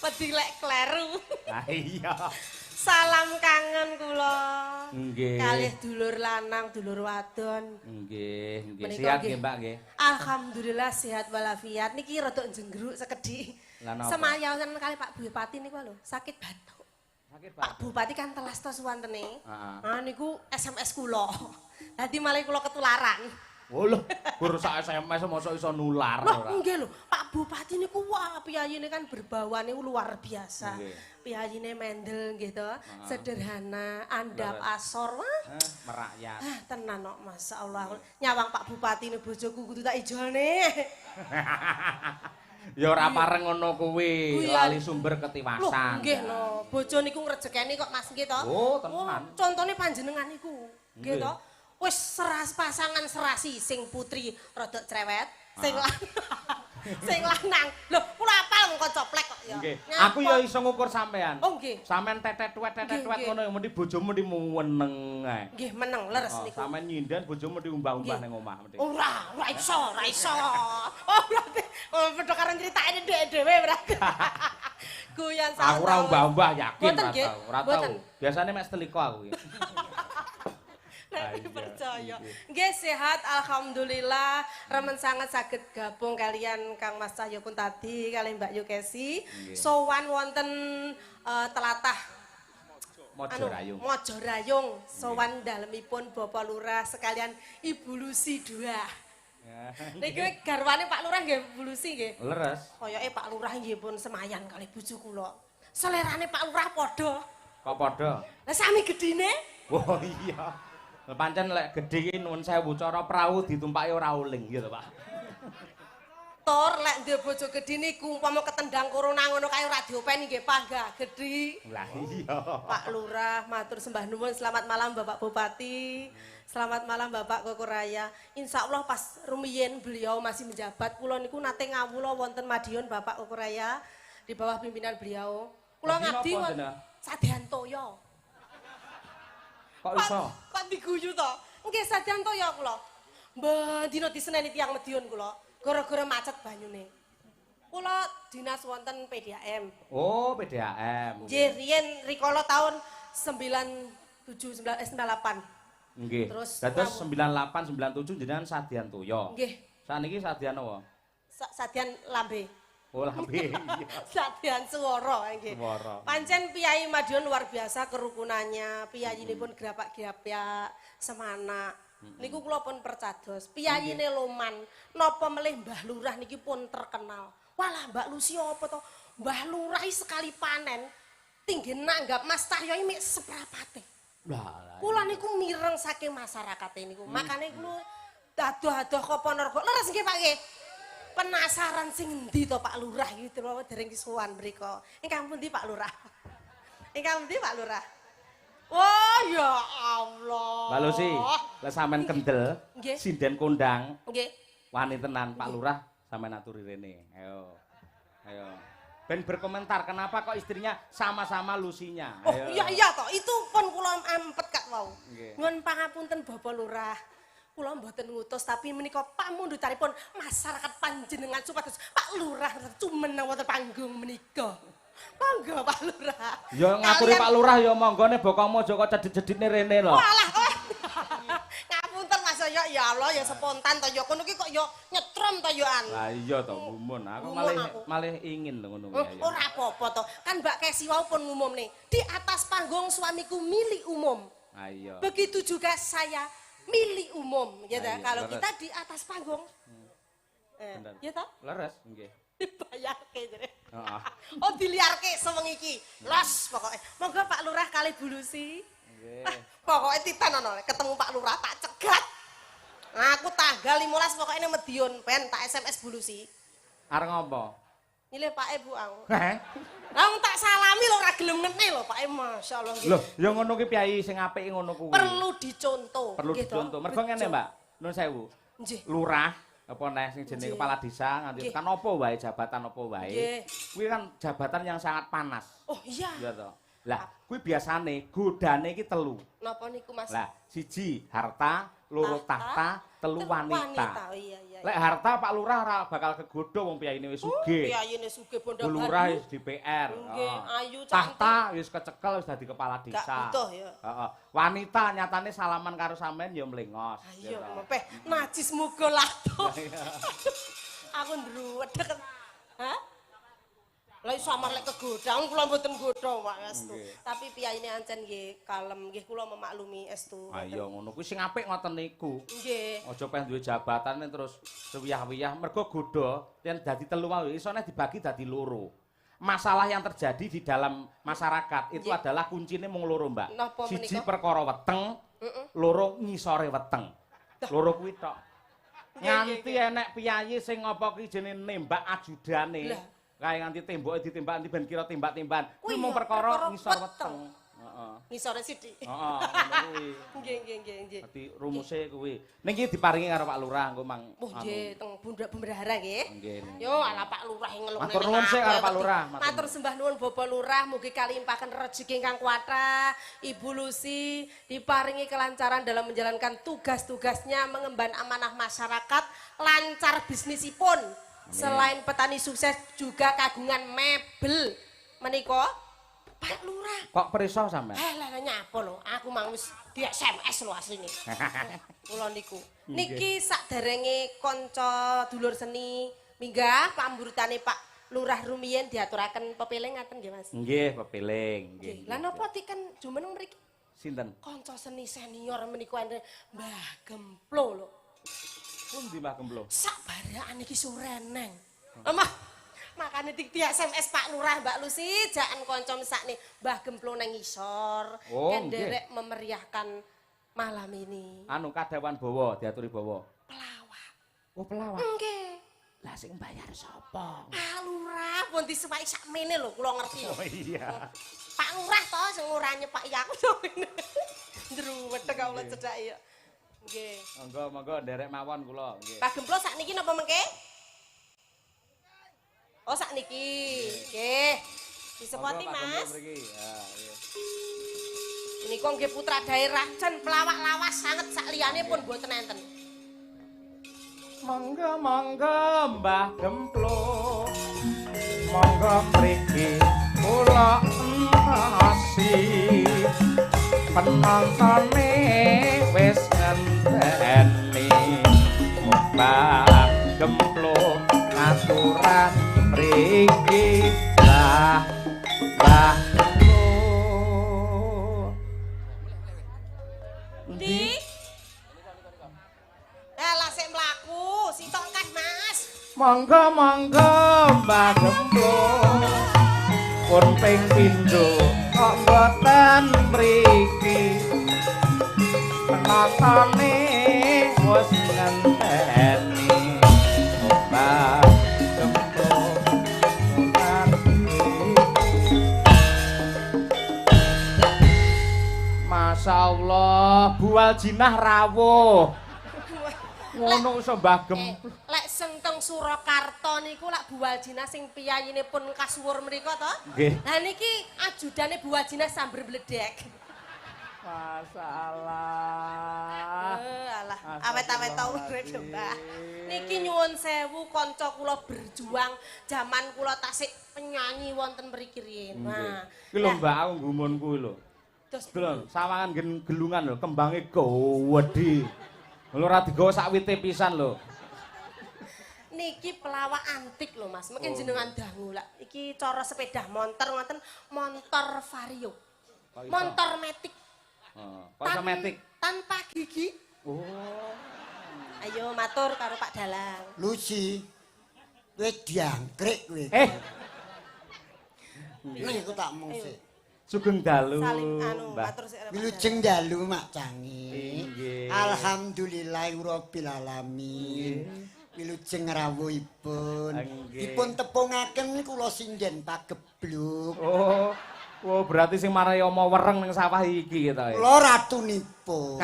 Wedi lek kleru. Ah iya. Salam kangen kula. Nggih. Kalih dulur lanang, dulur wadon. Nggih, nggih. Menika Sehat nggih. nggih Mbak nggih. Alhamdulillah sehat walafiat. Niki rada jenggeruk sekedhik. Lah napa? Semayasan kali Pak Bupati niku lho, sakit batuk. Sakit Pak Bupati kan telas to suwantene. Heeh. Ah niku SMS kula. Dadi malah kula ketularan. Oh lho, gur sak SMS mosok iso nular ora. Loh, nggih lho, Pak Bupati niku wah piyayine kan berbawane luar biasa. Nggih. Piyayine mendel nggih to, sederhana, andap Leres. asor. Wah, Merakyat. tenan kok masyaallah. Nyawang Pak Bupati ne bojoku kudu tak ijolne. Ya ora pareng ngono kuwi, Kuwi ya. lali sumber Loh, ketiwasan. nggih lho, bojo niku ngrejekeni kok Mas nggih to. Oh, tenan. Contone panjenengan niku. Nggih Nggih. to. Wis seras pasangan serasi sing putri rada cerewet, sing sing lanang. Lho, kula apal mengko coplek kok ya. Nggih. Nyapa? Aku ya iso ngukur sampean. Oh nggih. Sampean tetet-tuet Nggih. ngono mesti bojomu mesti meneng ae. Nggih meneng leres Oh, niku. sampean nyindan bojomu mesti umbah-umbah Nggih. ning omah mesti. Ora iso, ora iso. Oh, berarti padha karo critane dhek dhewe berarti. Guyon Aku ora umbah-umbah yakin Mboten ora nggih, tau. Ora mboten. tau. Biasane mek setelika aku ya. Nek Iya, percaya. nggih. Nggih sehat alhamdulillah. Remen sangat saged gabung kalian Kang Mas Cahyo Kuntadi kalian Mbak Yukesi. Nggih. Sowan wonten telatah Mojorayung. Mojorayung. Sowan dalemipun Bapak Lurah sekalian Ibu Lucy 2. Niki garwane Pak Lurah nggih Bu Lucy nggih. Leres. Koyoke Pak Lurah nggih pun semayan kali bojo kula. Selerane Pak Lurah padha. Kok padha? Lah sami gedine. Oh iya. Lah pancen lek gedhe iki nuwun sewu cara prau ditumpaki ora uling gitu, Pak. Tor lek ndek bojo gedhe niku umpama ketendang corona ngono kae ora diopeni nggih panggah gedhi. Lah iya. Pak Lurah matur sembah nuwun selamat malam Bapak Bupati. Selamat malam Bapak Kokoraya. Insyaallah pas rumiyin beliau masih menjabat kula niku nate ngawula wonten Madiun Bapak Kokoraya di bawah pimpinan beliau. Kula Ngabdi ngabdi napa, wonten Dena? Sadyantoyo. Kok iso? Kok diguyu to? Nggih Sadyantoyo kula. Mbah dina diseneni tiyang Madiun kula gara-gara macet banyune. Kula dinas wonten PDAM. Oh, PDAM. Nggih riyen rikala taun 98. Nggih. Terus Dados 98 97 jenengan Sadyantoyo. Nggih, Saniki Sadyan apa? Sadyan lambe. Oh, lambe. Iya. Sadyan swara nggih. Swara. Pancen Piyai Madiun luar biasa kerukunannya, piyayinipun grapak-grapyak semana. Niku kula pun percados. Piyayine Loman, napa melih Mbah Lurah niki pun terkenal. Walah Mbak Lucy apa to? Mbah Lurah sekali panen tinggi nanggap Mas Cahyo mek seprapate. Lah, Kula niku mireng saking masyarakat niku. Makane kula adoh-adoh kok Ponorogo. Leres nggih Pak nggih. Penasaran sing endi to Pak Lurah iki dereng sowan mriko. Ingkang pundi Pak Lurah? Ingkang pundi Pak Lurah? Oh ya Allah. Mbak Lucy, lek sampean kendel, Nggih. sinden kondang, Nggih. wani tenan Pak Lurah sampean aturi rene. Ayo. Ayo. Ben berkomentar kenapa kok istrinya sama-sama Lusinya. Oh iya toh, itu pun kula empet kak wau. Nggih. Nyuwun pangapunten Bapak Lurah. Kula mboten ngutus tapi menika pamundutaripun masyarakat panjenengan supados Pak Lurah cumen wonten panggung menika. Monggo Pak Lurah. Ya ngapuri Pak Lurah ya monggone bokomu aja kok cedhit-cedhitne rene lho. Walah kowe. Ngapunten Mas ya Allah ya spontan to ya kono ki kok ya nyetrum to ya an. Lah iya to mumun aku Mumun aku. malih ingin lho ngono kuwi. Ora apa-apa to. Kan Mbak Kesi wau pun ngumumne di atas panggung suamiku milik umum. Ayo. Begitu juga saya milik umum ya Nah, iya, kalau leres. kita di atas panggung Bener. ya toh Leres nggih. dibayarke jere Heeh. oh diliarke sewengi iki los pokoknya monggo Pak Lurah kali bulusi Nggih. pokoknya titan ono ketemu Pak Lurah tak cegat aku tanggal 15 pokoknya Medion ben tak SMS bulusi Arep ngopo? nyilih Pak Ibu aku Heh. langsung tak salami lho ora gelem ngene lho Pak masyaallah nggih. Lho, ya ngono ki piyai sing apik ngono kuwi. Perlu dicontoh Perlu nggih toh? dicontoh. Mergo ngene, Mbak. Nun sewu. Nggih. Lurah apa neh sing jenenge Nggih. kepala desa nganti Nggih. kan apa wae jabatan apa wae. Nggih. Kuwi kan jabatan yang sangat panas. Oh iya. Iya toh. Lah, kuwi biasane godane iki telu. Napa niku Mas? Lah, siji harta, loro tahta, telu wanita. Oh, iya. Lek harta Pak Lurah ora bakal kegodho wong piyaine wis sugih. Piyayine sugih bondo Lurah wis di PR. Nggih, Heeh. ayu, cantik. Tahta wis kecekel wis dadi kepala Gak desa. butuh ya. Heeh. Wanita nyatane salaman karo sampean ya mlengos. Ayo, gitu. mepeh najis muga lato. Aku ndruwedeg. Hah? Lah iso amar lek kegodang kula mboten godho Pak Estu. Nggih. Tapi piyayine ancen nggih kalem nggih kula memaklumi Estu. Ayo ngono kuwi sing apik ngoten niku. Nggih. Aja pengen duwe jabatan terus sewiyah-wiyah mergo godho yen dadi telu wae isone dibagi dadi loro. Masalah yang terjadi di dalam masyarakat itu Nggih. adalah kuncine mung loro, Mbak. Napa Siji menika? perkara weteng, loro ngisore weteng. Loro kuwi tok. Nganti enek piyayi sing ngopo ki jenenge nembak ajudane. Lah. Kae nganti temboke ditembak nanti ben kira tembak-tembakan. Kuwi Kuwi mung ya, perkara perkara ngisor weteng. weteng. Heeh. Ngisore sithik. Heeh, ngono kuwi. Nggih. Dadi rumuse kuwi. Ning iki diparingi karo Pak Lurah engko mang. Oh nggih, teng Bunda Bendahara nggih. Nggih. Yo ala Pak Lurah ngelung. Matur nuwun sik karo Pak Lurah. Matur sembah nuwun Bapak Lurah, mugi kalimpahan rezeki ingkang kuwata. Ibu Lucy diparingi kelancaran dalam menjalankan tugas-tugasnya mengemban amanah masyarakat, lancar bisnisipun. Selain petani sukses juga kagungan mebel. Menika Pak Lurah. Kok periso sampean? Lah nyapa lho, aku mang wis di SMS lho asline. Kula niku. Niki sakderenge kanca dulur seni minggah pamburutane Pak Lurah rumiyin diaturaken pepiling ngaten nggih Mas. Nggih, pepiling, nggih. Lah napa tiken jumeneng mriki Sinten? kanca seni senior menika enten Mbah Gemplo lho. Pundi Mbah Gemplo? Sak baraan iki sureneng. Lemah. Makane di SMS Pak Lurah Mbak Lucy jakan kanca mesakne Mbah Gemplo nang ngisor. Oh, Kenderek memeriahkan malam ini. Anu kadawan bawa, diaturi bawa. Pelawak. Oh, pelawak. Nggih. Lah sing bayar sapa? Pak Lurah pun disuwai sakmene lho kula ngerti lho. Oh iya. Pak Lurah to sing ora nyepak ya aku to. Ndruwedeg kawula cedhak ya. Nggih. Monggo nderek mawon kula, nggih. Pak Gemplo sakniki napa mengke? Oh sakniki. Nggih. Disepoti Mas. Mriki. Ya, nggih. Niku nggih putra daerah jan pelawak lawas sanget sak liyane pun mboten enten. Monggo Mbah Gemplo. Monggo mriki kula entasi. Penontonne wis ngenteni. Mbah Gemplo aturan mriki lah Mbah Gemplo. Di Monggo Mbah Gemblung pun ping pindho kok mboten mriki penatane wis ngenteni Mbah Gemblung Masyaallah bual jinah rawuh ngono iso Mbah Gemblung lek sengteng Surakarta niku lak Bu Waljina sing piyayinipun kasuwur mriku to. Nggih. Lah niki ajudane Bu Waljina sambar bledek. Masalah. Alah, awet-awet ta urip Mbah. Niki nyuwun sewu kanca kula berjuang jaman kula tasik penyanyi wonten mriki riyin. Nah, Kuwi lho Mbak aku nggumun kuwi lho. terus Delon sawangan gen gelungan lho kembange gowedhi. Lho ora digawa sak wite pisan lho. niki pelawak antik lho Mas. Mungkin jenengan dangu lah. Iki cara sepeda motor ngoten, motor Vario. Motor metik. Kok iso metik? Tanpa gigi. Oh. Ayo matur karo Pak Dalang. Lucy, kowe diangkrek kowe. Nek aku tak mung sik. Sugeng dalu. Salim Mbah. matur sik. Wilujeng dalu Mak Cangi. Nggih. Alhamdulillahirabbil alamin. Wilujeng rawuhipun. Nggih. Dipun tepungaken kula sinden pagebluk. Oh. Oh, berarti sing marai oma wereng ning sawah iki ta. Kula ratunipun.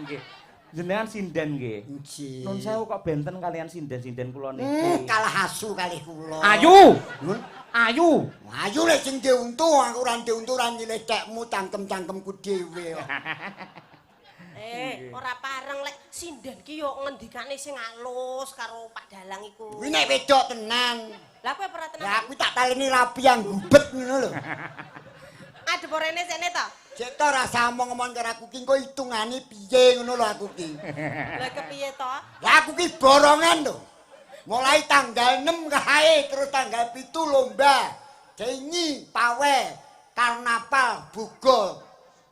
Nggih. Jenengan sinden nggih. Nggih. Nun sewu kok benten kalian sinden-sinden kula niki. Kalah asu kalih kula. Ayu. Huh? Ayu. Ayu lek sing diuntu aku ora diuntu ora nyilekmu cangkem-cangkemku dhewe kok. Ora pareng lek sinden ki yo ngendikane sing alus karo Pak Dalang iku. Kuwi nek wedok tenan. Lah kowe ora tenan. Ya aku tak taleni rapi yang gubet ngono lho. Adep rene sekne to. Cek to rasa ngomong karo aku ki engko hitungane piye ngono lho aku ki. Lah kepiye to? Lah aku ki borongan lho. Mulai tanggal 6 kae terus tanggal 7 lomba. Denyi, pawe, karnaval, bugol.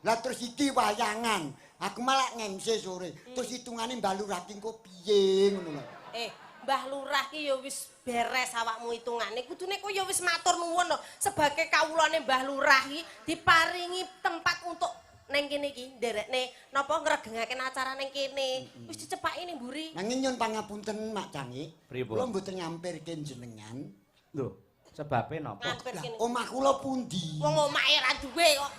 Lah terus iki wayangan. Aku malah ngemse sore. Terus hitungane Mbah Lurah ki engko piye ngono lho. Mbah Lurah ki ya wis beres awakmu hitungane. Kudune kowe ya wis matur nuwun lho sebagai kawulane Mbah Lurah ki diparingi tempat untuk neng kene iki nderekne napa ngregengaken acara neng kene. Wis dicepaki ning mburi. Nanging nyun pangapunten Mak Cangi. Pripun? Kula mboten nyampirke jenengan. Lho, sebabe napa? Ngampir Lah kene. omah kula pundi? Wong omahe ra duwe kok.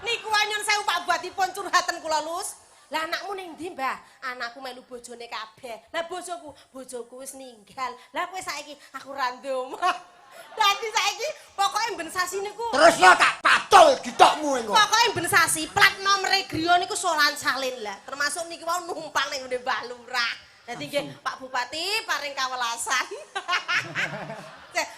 Niku nyun sewu Pak Buatipun curhaten kula Lus. Lah anakmu ning ndi, Mbah? Anakku melu bojone kabeh. Lah bojoku wis ninggal. Lah kowe saiki aku ra ndek omah. Dadi saiki pokoke ben sasi niku Terus lo tak patul gitokmu engko. pokoke ben sasi plat nomere griya niku solan salin lah. Termasuk niki wau numpang ning ngene Mbah Lurah. Dadi nggih Pak Bupati paring kawelasan.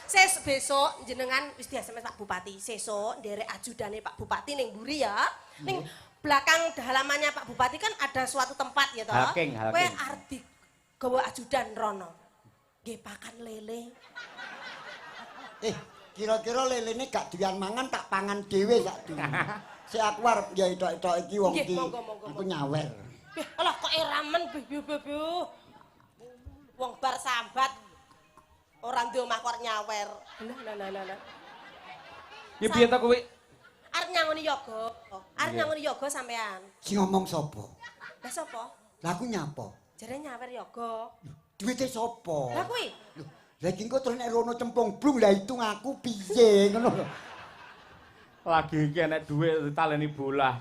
Ses besok jenengan wis di SMS Pak Bupati. Sesuk nderek ajudane Pak Bupati ning mburi ya. Ning belakang halamannya Pak Bupati kan ada suatu tempat ya toh. Halking. Kowe arep gawa ajudan rono. Nggih pakan lele. Kira-kira lelene gak doyan mangan tak pangan dhewe sak dulu. Sik aku arep ya etok-etok iki wong Nggih, iki. monggo. Aku nyawer. Alah kok ramen bebo. Wong bar sambat ora ndek omah kok nyawer. Lah. Ya piye ta kowe? Arep nyangoni yoga. Arep nyangoni yoga sampean. Sing ngomong sapa? Lah sapa? Lah aku nyapa? Jare nyawer yoga. Duwite sapa? Lah kuwi. Lah iki engko terus nek rono cemplung blung lah hitung aku piye ngono lho. Lagi iki enek dhuwit ditaleni bolah.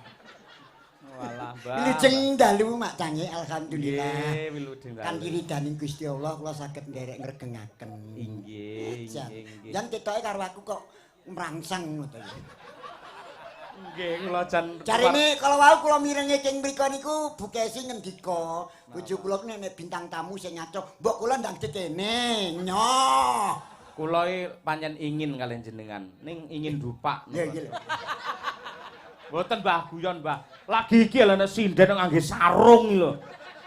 Walah, Mbak. Wilujeng dalu Mak Cangi alhamdulillah. Nggih, wilujeng dalu. Kanthi ridhaning Gusti Allah kula saged nderek ngregengaken. Nggih. Jan ketoke karo aku kok mrangsang ngono to. Nggih, kula jan Jarine kalau wau kula mirengi king mriku niku Bu Kesi ngendika, bojo kula nek bintang tamu sing ngaco, mbok kula ndang kene. Nyoh. kula pancen ingin kalian jenengan, ning ingin dupak. Ya iki lho. Mboten Mbah guyon, Mbah. Lagi iki lho nek sinden ngangge sarung lho.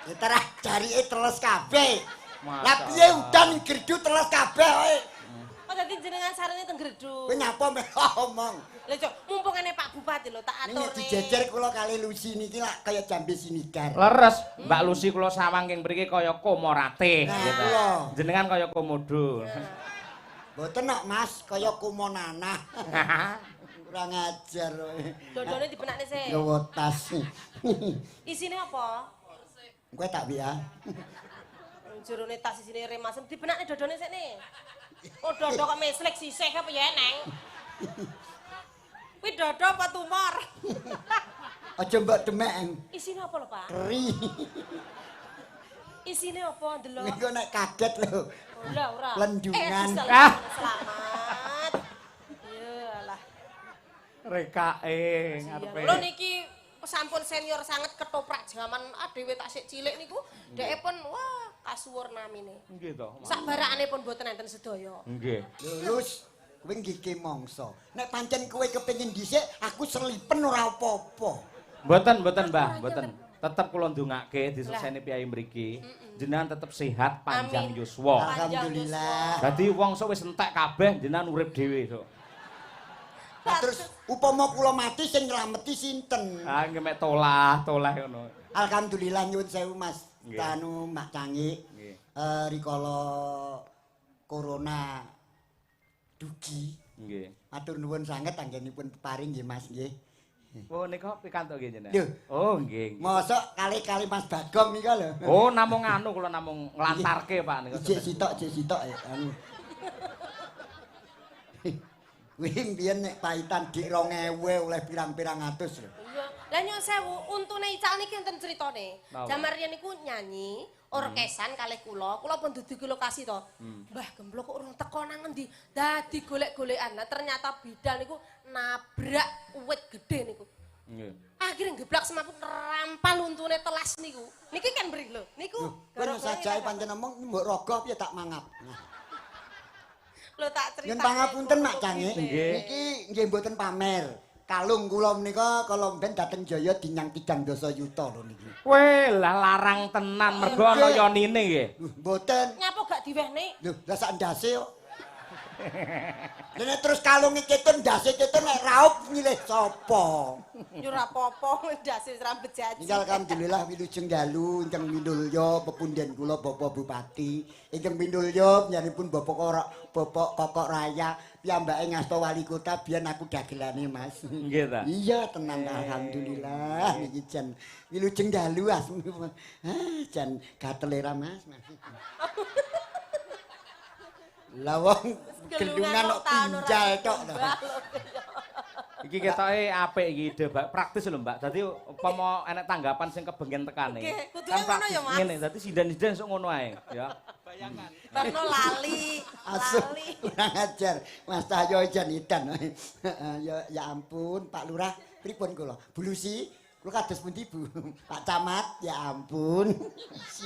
Ya terah jarike teles kabeh. Masyaallah. Lah piye udan gerdu teles kabeh kowe. Oh Dadi jenengan sarene teng Greduk. Kowe nyapa meh omong. Lha cok, mumpung ene Pak Bupati lho tak Ning nek aturne. dijejer kula kali Lucy niki lak kaya jambe sinigar. Leres, Mbak Lucy kula sawang king mriki kaya komorate. Nah, gitu. kula. Jenengan kaya komodo. Mboten kok Mas, kaya kumonanah. Kurang ajar kowe. Dodone dibenakne sih. Gawa tas. Isine apa? Kowe tak ya. Jerone tas isine remasem dibenakne dodone sik ne. Oh dodo kok meslek sisih apa ya Neng? Kuwi dodo apa tumor? Aja mbok demek. Isine apa lho, Pak? Keri. Isine apa ndelok? Niku nek kaget lho. Ora, ora. Lendungan. Selamat. Yalah. Rekake ngarepe. Lho niki sampun senior sangat ketoprak jaman dhewe tak sik cilik niku dhek pun wah kasuwur namine. Nggih to. Sak barakane pun boten enten sedaya. Nggih. Lulus kowe nggih mangsa. Nek pancen kowe kepengin dhisik, aku selipen ora apa-apa. Mboten, Mbah, mboten. Tetep kula ndongake diseleseni piyai mriki. Jenengan tetep sehat, panjang Amin. yuswa. Alhamdulillah. Dadi wong sok wis entek kabeh jenengan urip dhewe sok. Nah, terus upama kula mati sing nylameti sinten? Ah nggih mek tolah ngono. Alhamdulillah nyuwun sewu Mas. Nggih. Anu Mak Cangik. Nggih. Rikala corona dugi. Nggih. Matur nuwun sanget anggenipun peparing nggih Mas nggih. Oh nika pikantuk nggih jenengan. Lho. Oh nggih. Mosok kali-kali Mas Bagong nika lho. Oh namung anu kula namung nglantarke Pak niku. Jek sitok anu. Kuwi mbiyen nek paitan dik 2000 oleh pirang-pirang atus lho. Iya. Lah nyuwun sewu, untune Ical niki enten critane. Napa? Jaman riyen niku nyanyi, orkesan kalih kula pun duduki lokasi to. Mbah Gemblok kok urung teko nang endi? Dadi golek-golekan. Nah ternyata bidal niku nabrak uwit gedhe niku. Nggih. Akhirnya geblak semaput rampal untune telas niku. Niki kan mriki lho. Niku Kowe sajae pancen ngomong mbok rogoh piye tak mangap. lho tak crita. Yen pangapunten Mak Cangik. Nggih. Niki nggih mboten pamer. Kalung kula menika kala mben dateng Jaya dinyang 3 dasa yuta lho niki. Weh lah larang tenan mergo ana yonine nggih. Mboten. Nyapa gak diwehne? Lho, lah sak ndase kok. Nek terus kalung iki ketun ndase ketun nek raup nyilih sapa? Yo ora apa-apa ndase rambut jaji. Niki alhamdulillah wilujeng dalu ingkang mindulya pepunden kula Bapak Bupati. Ingkang mindulya nyanipun Bapak Kokok Raya piyambake ngasta wali kota biyen aku dagelane Mas. Nggih ta. Iya tenan alhamdulillah niki jan wilujeng dalu asmu. Jan gatelera Mas. Lah wong gendungan kok pinjal tok to. Iki ketoke apik iki ide praktis lho Mbak. Dadi upama enek tanggapan sing kebengen tekane. Nggih, kudune ngono ya, Mas. Ngene, dadi sinden-sinden sok ngono ae ya. Bayangan. Barno lali. Asuh Lali. kurang ajar Mas Cahyo jan edan. Ya ampun Pak Lurah pripun kula? Bulusi kula kados pundi Bu? Pak Camat ya ampun.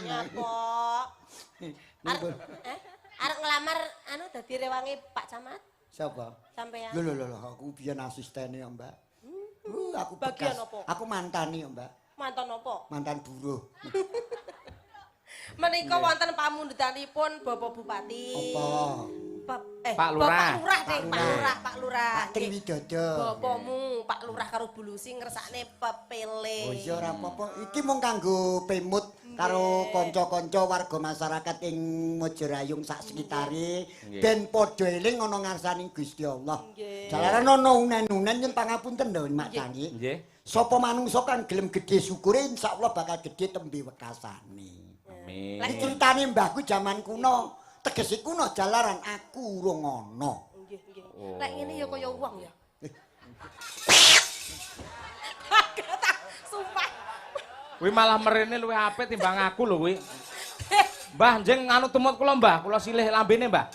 Ya kok. Arek ngelamar anu dadi rewange Pak Camat Siapa? sampean. Lho aku biyen asistene ya Mbak. Aku Bagian bekas. apa? Aku mantane ya Mbak. Mantan apa? Mantan buruh. Menika wonten pamundutanipun Bapak Bupati. Apa? Pak Lurah. Bapak Lurah, Dek. Pak Lurah. Pak Tri Widodo. Bapakmu Pak Lurah karo Bulusi ngersakne pepele. Oh iya ora apa-apa. Iki mung kanggo pemut karo kanca-kanca warga masyarakat ing Mojorayung sak sekitare ben padha eling ana ngarsaning Gusti Allah. Jalaran ana unen-unen yen pangapunten lho Mak Cangik. Nggih. Sapa manungsa kan gelem gedhe syukure insyaallah bakal gedhe tembe wekasane. Amin. Iki critane mbahku jaman kuno, tegese kuno jalaran aku urung ana. Nggih, nggih. Lek ngene ya kaya uang ya. Sumpah. Kuwi malah merene luwih apik timbang aku lho kuwi. Mbah njeng nganu tumut kula Mbah, kula silih lambene Mbah.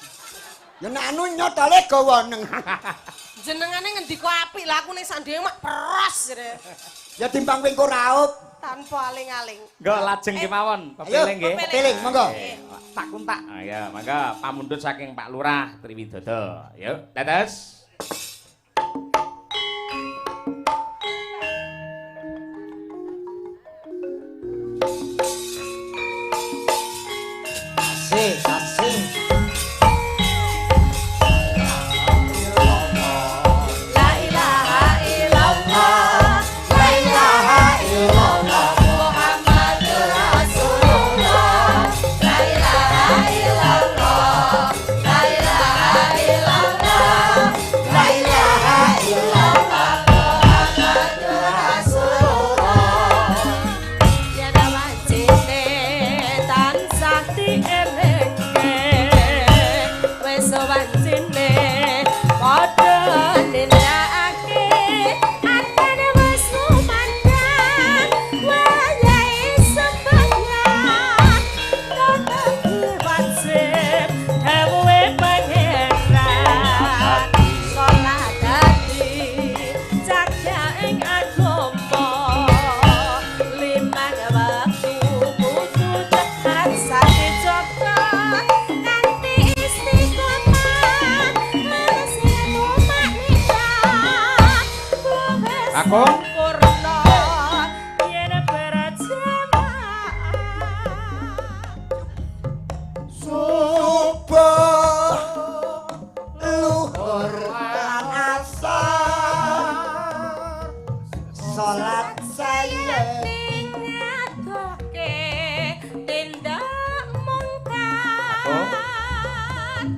Ya nek anu nyotole gawa neng. Jenengane ngendika apik lah aku ning sandhe mak peros. Ya timbang wingko raup. Tanpa aling-aling. Nggih lajeng kemawon, Ayo, pepiling nggih. pepiling monggo. Tak kuntak. Ya, mangga pamundhut saking Pak Lurah Tri Widodo. Yuk, tetes. Asik, asik. sempurna yen berjamaah subuh luhur lan asar salat saya ngadoke tindak mungkar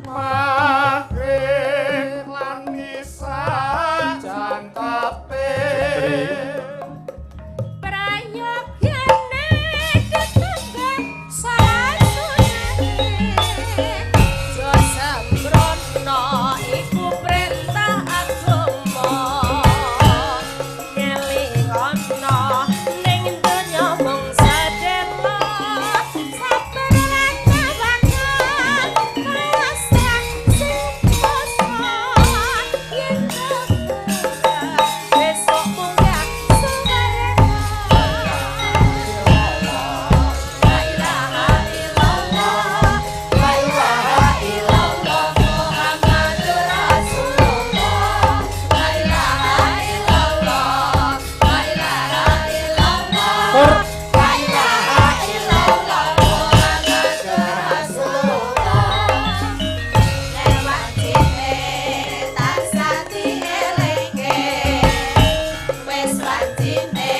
Maghrib lan isa jangkepe prayogyane ketengah sasunane jo sembrono iku perintah agama ngelingono ning donya mung sedelo sabar lan tawakkal pasrah sing koso yen besok munggah suwarga la ilaha illallah la ilaha illallah Muhammadur Rasulullah la ilaha illallah la ilaha illallah la ilaha illallah Muhammadur Rasulullah lewat cine tansah dielingke wis wajine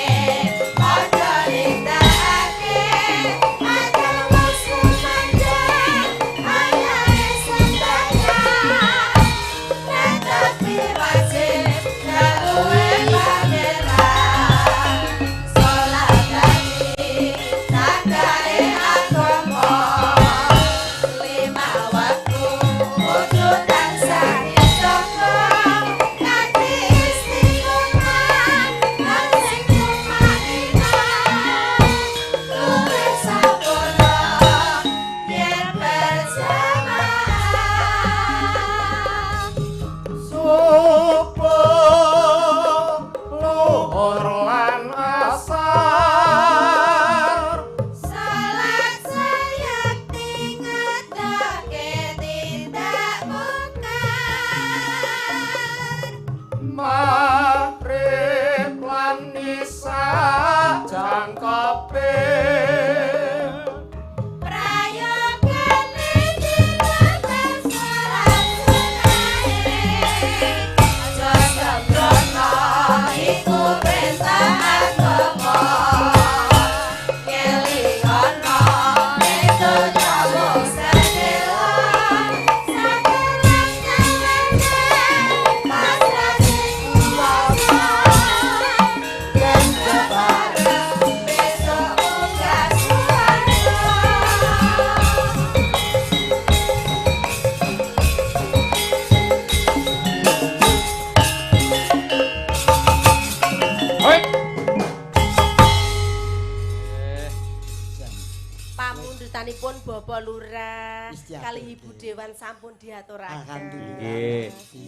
padha nindakake ajar wis kumandhang ayahe sedaya netepi wajib galuwe pangeran salat dadi tandane agama lima waktu kudu tansah dijaga kanthi istiqomah lan sing kumainah luwih sampurna yen berjamaah subuh luhur lan asar salat sayakti ngadake tindak mungkar Maghrib lan isa jangkepe prayogane tindak salat sunae aja sembrono iku perintah agama ngelingono ning donya mung sedelo sabar lan tawakkal pasrah sing kuwasa yen kebareng besok munggah suwarga Hoi. pamundhutanipun Bapak Lurah Wis diatur, kali Ibu Dewan sampun diaturaken. Alhamdulillah. Nggih.